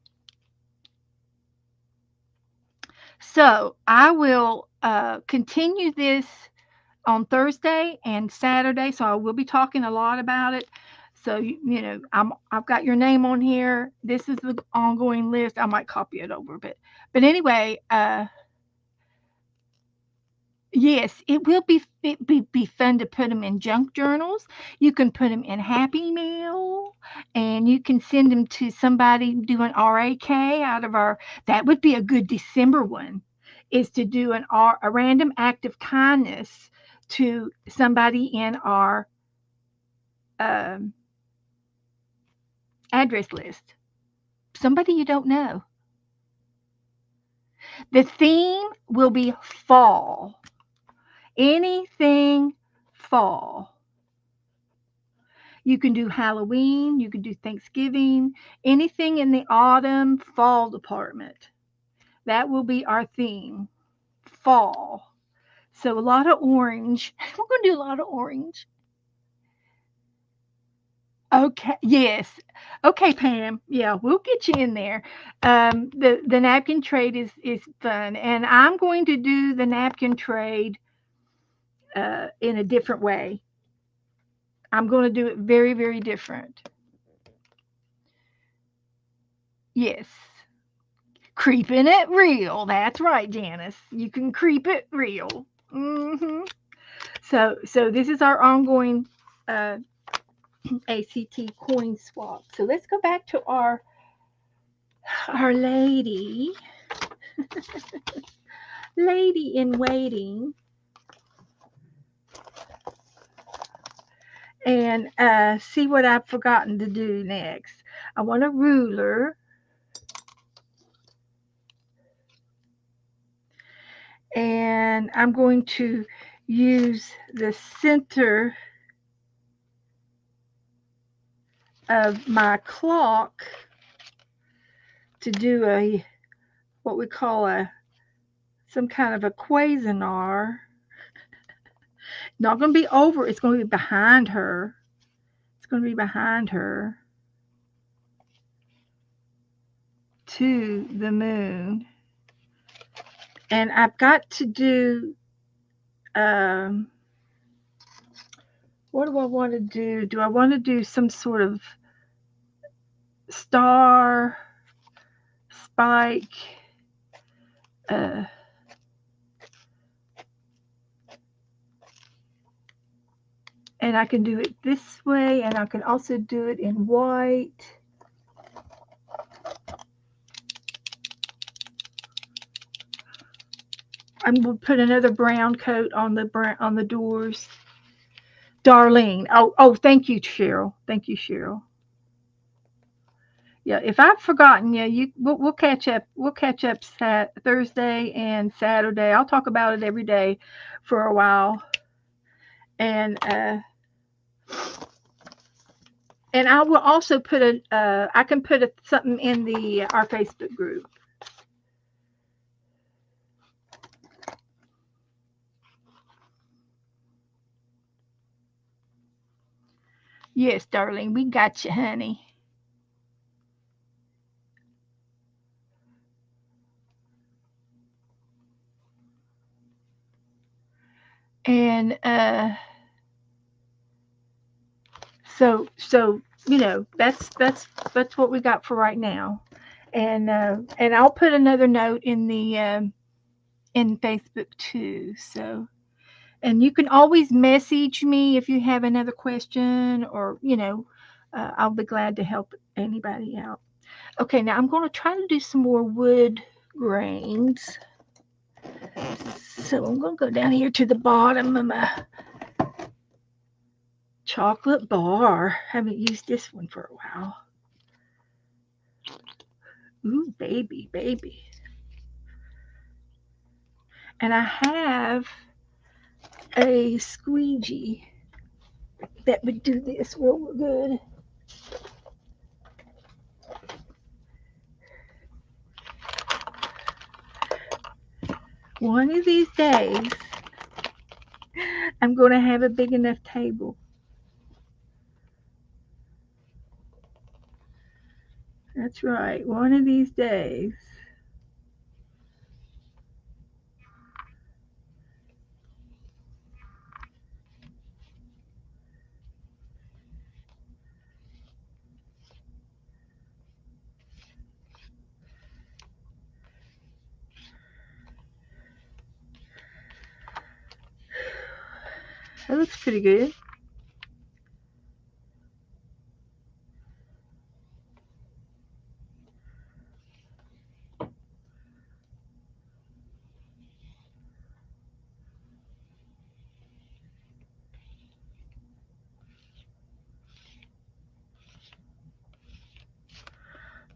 so I will continue this on Thursday and Saturday. So I will be talking a lot about it. So I've got your name on here. This is the ongoing list. I might copy it over, but anyway, yes, it will be fun to put them in junk journals. You can put them in Happy Mail, and you can send them to somebody doing RAK out of our. That would be a good December one, is to do a random act of kindness to somebody in our um, address list. Somebody you don't know. The theme will be fall. Anything fall. You can do Halloween, you can do Thanksgiving, anything in the autumn fall department. That will be our theme. Fall. So a lot of orange. We're going to do a lot of orange. Okay. Yes. Okay, Pam. Yeah, we'll get you in there. The napkin trade is fun, and I'm going to do the napkin trade in a different way. I'm going to do it very, very different. Yes. Creeping it real. That's right, Janice. You can creep it real. So this is our ongoing uh, ACT coin swap. So let's go back to our lady in waiting, and see what I've forgotten to do next. I want a ruler, and I'm going to use the center of my clock to do a what we call a some kind of a Cuisinart. Not going to be over. It's going to be behind her. It's going to be behind her to the moon. And I've got to do, um, what do I want to do? Do I want to do some sort of star, spike, uh, and I can do it this way, and I can also do it in white. I'm going to put another brown coat on the doors. Darlene. Oh, thank you, Cheryl. Thank you, Cheryl. Yeah, if I've forgotten you, we'll catch up. We'll catch up Thursday and Saturday. I'll talk about it every day for a while, and I will also put a. I can put something in the our Facebook group. Yes, darling, we got you, honey. And so that's what we got for right now. And I'll put another note in the in Facebook too. So, and you can always message me if you have another question, or I'll be glad to help anybody out. Okay, now I'm going to try to do some more wood grains. So I'm going to go down here to the bottom of my chocolate bar. Haven't used this one for a while. Ooh, baby, baby. And I have a squeegee that would do this real good. One of these days, I'm going to have a big enough table. That's right, one of these days. That looks pretty good.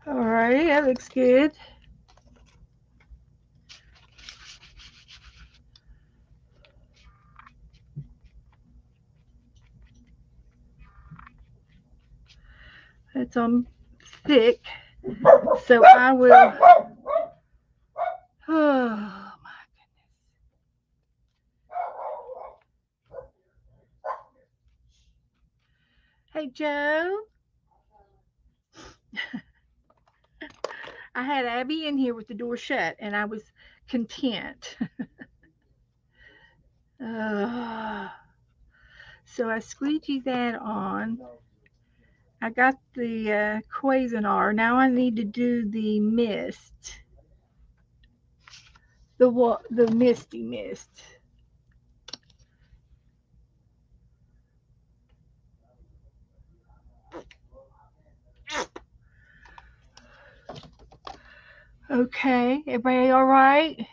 All right, that looks good. It's thick, so I will. Oh, hey, Joe. I had Abby in here with the door shut, and I was content. So I squeegee that on. I got the Cuisinart. Now I need to do the mist, the misty mist. Okay, everybody all right?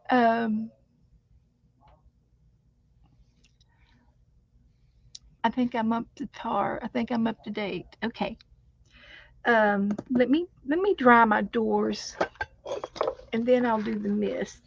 um, I think I'm up to par. I think I'm up to date. Okay. Let me dry my doors, and then I'll do the mist.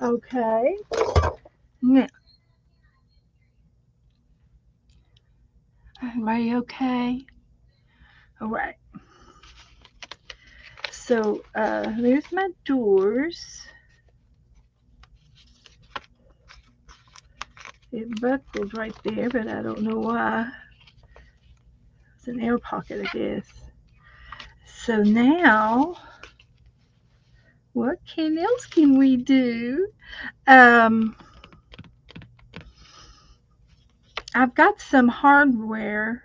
Okay. Now, everybody okay? All right. So there's my doors. It buckled right there, but I don't know why. It's an air pocket, I guess. So now, what else can we do? Um, I've got some hardware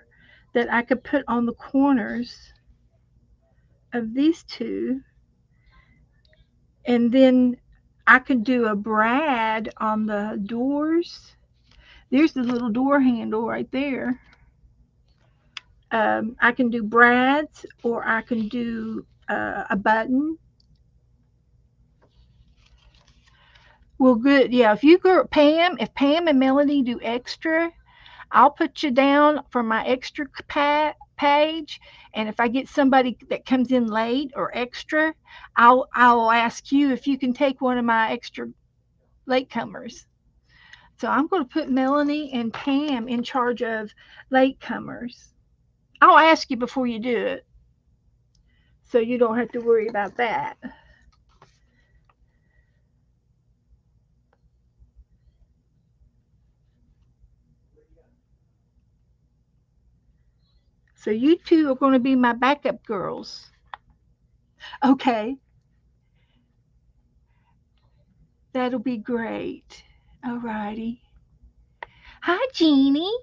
that I could put on the corners of these two, and then I could do a brad on the doors. There's the little door handle right there. I can do brads, or I can do a button. Well, good. Yeah, if Pam and Melanie do extra, I'll put you down for my extra page. And if I get somebody that comes in late or extra, I'll ask you if you can take one of my extra latecomers. So I'm going to put Melanie and Pam in charge of latecomers. I'll ask you before you do it, so you don't have to worry about that. So you two are going to be my backup girls. Okay, that'll be great. All righty. Hi, Jeannie.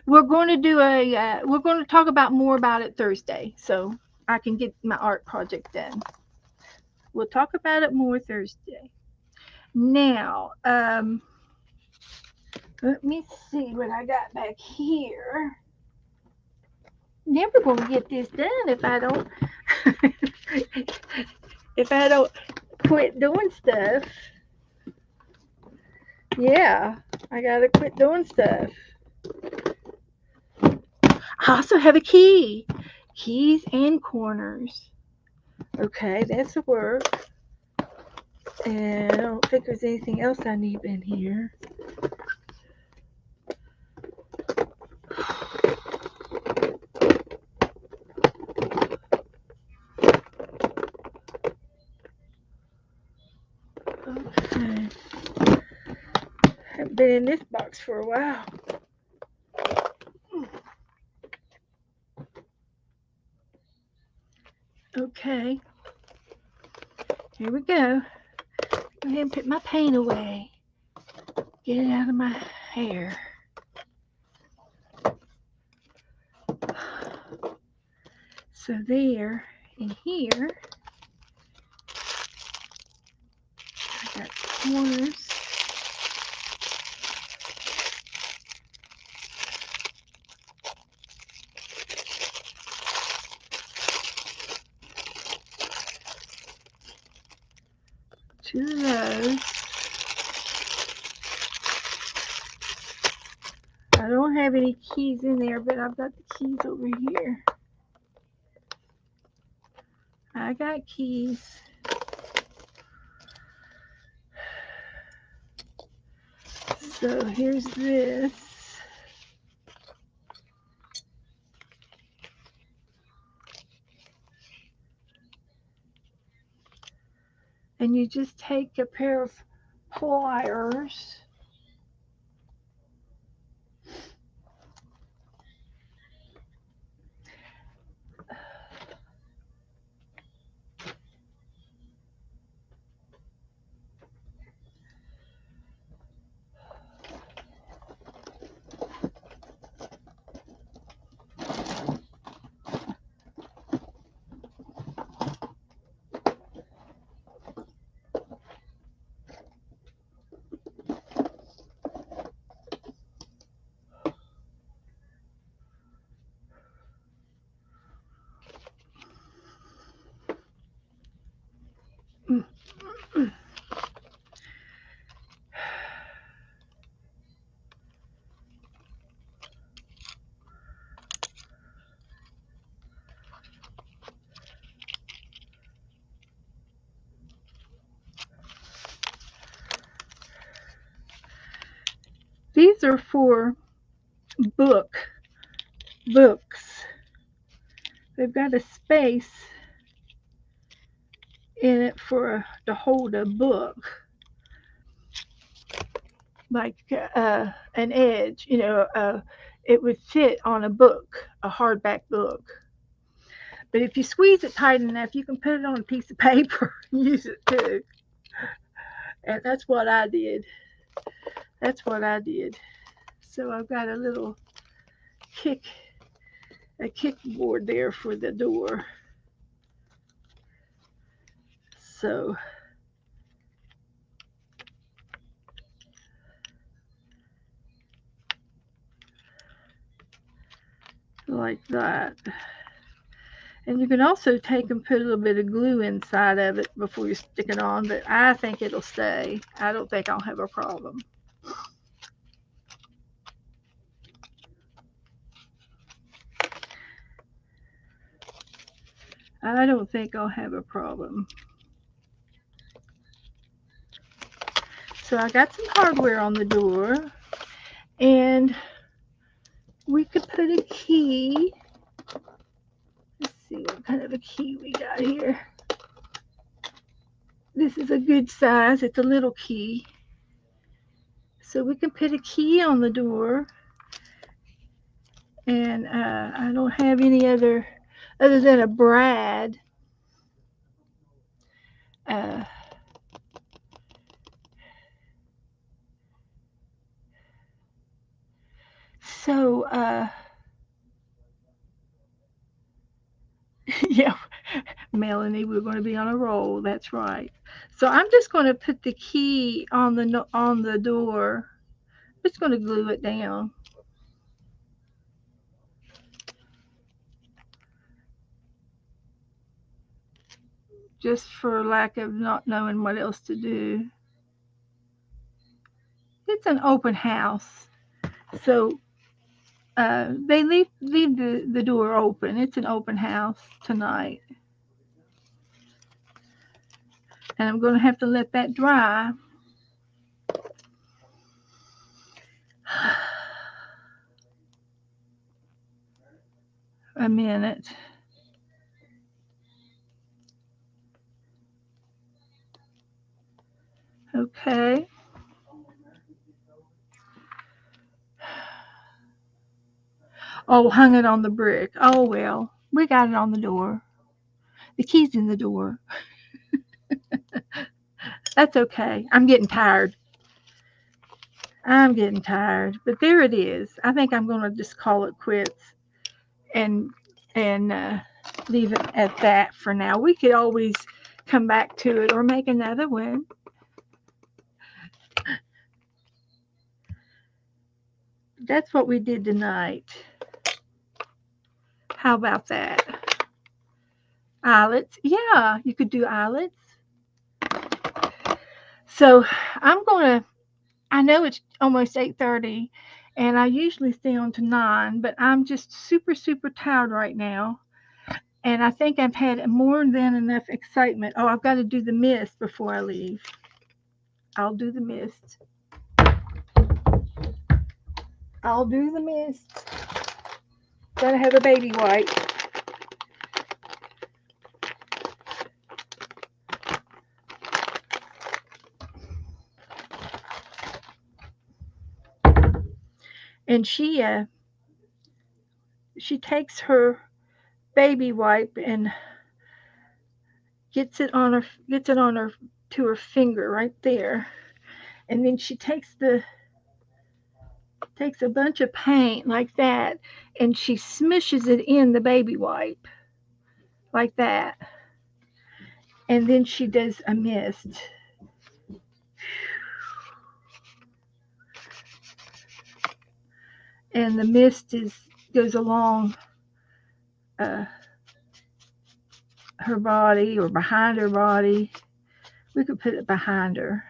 We're going to talk about more about it Thursday, so I can get my art project done. We'll talk about it more Thursday. Now, let me see what I got back here. Never going to get this done if I don't if I don't quit doing stuff. Yeah, I gotta quit doing stuff. I also have a key. Keys and corners. Okay, that's a work. And I don't think there's anything else I need in here. Okay. Haven't been in this box for a while. Okay. Here we go. Go ahead and put my paint away. Get it out of my hair. So there, in here, I got corners. Two of those. I don't have any keys in there, but I've got the keys over here. I got keys. So here's this. And you just take a pair of pliers. are for books. They've got a space in it to hold a book, like an edge. It would fit on a book, a hardback book. But if you squeeze it tight enough, you can put it on a piece of paper and use it too. And that's what I did. That's what I did. So I've got a little kick, a kickboard there for the door. So like that. And you can also take and put a little bit of glue inside of it before you stick it on, but I think it'll stay. I don't think I'll have a problem. I don't think I'll have a problem. So I got some hardware on the door, and we could put a key. Let's see what kind of a key we got here. This is a good size. It's a little key. So we can put a key on the door, and I don't have any other than a brad. Uh, so yeah, Melanie, we're going to be on a roll. That's right. So I'm just going to put the key on the door. I'm just going to glue it down. Just for lack of not knowing what else to do. It's an open house, so they leave the door open. It's an open house tonight, and I'm going to have to let that dry. A minute. Okay. Oh, hung it on the brick. Oh well, we got it on the door. The key's in the door. That's okay. I'm getting tired. But there it is. I think I'm going to just call it quits and leave it at that for now. We could always come back to it or make another one. That's what we did tonight. How about that? Eyelets. Yeah, you could do eyelets. So I know it's almost 8:30, and I usually stay on to 9, but I'm just super, super tired right now. And I think I've had more than enough excitement. Oh, I've got to do the mist before I leave. I'll do the mist. I'll do the mist. Gotta have a baby wipe. And she takes her baby wipe and gets it on her to her finger right there, and then she takes a bunch of paint like that, and she smushes it in the baby wipe like that, and then she does a mist. And the mist goes along her body or behind her body. We could put it behind her,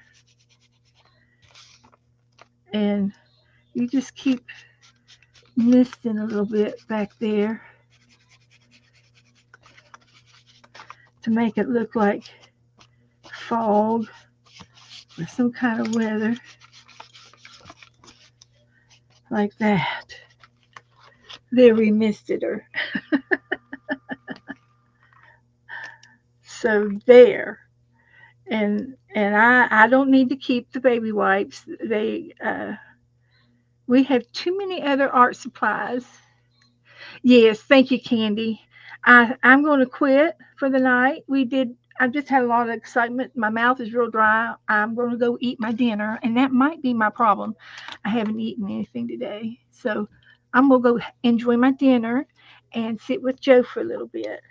and you just keep misting a little bit back there to make it look like fog or some kind of weather. like that. There we missed it. Or so there. And I don't need to keep the baby wipes. They We have too many other art supplies. Yes, thank you, Candy. I'm going to quit for the night. I just had a lot of excitement. My mouth is real dry. I'm going to go eat my dinner, and that might be my problem. I haven't eaten anything today. So I'm going to go enjoy my dinner and sit with Joe for a little bit.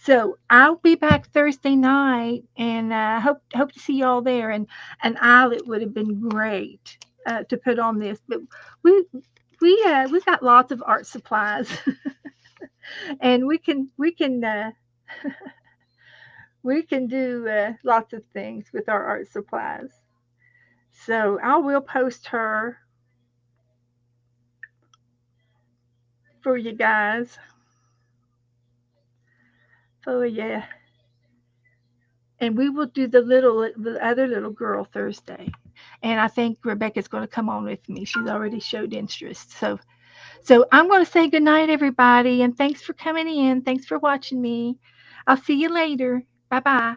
So I'll be back Thursday night, and hope to see y'all there. And Isle, it would have been great to put on this, but we we've got lots of art supplies, and we can do lots of things with our art supplies. So I will post her for you guys. So yeah, and we will do the other little girl Thursday. And I think Rebecca's going to come on with me. She's already showed interest. So I'm going to say good night, everybody, and thanks for coming in. Thanks for watching me. I'll see you later. Bye bye.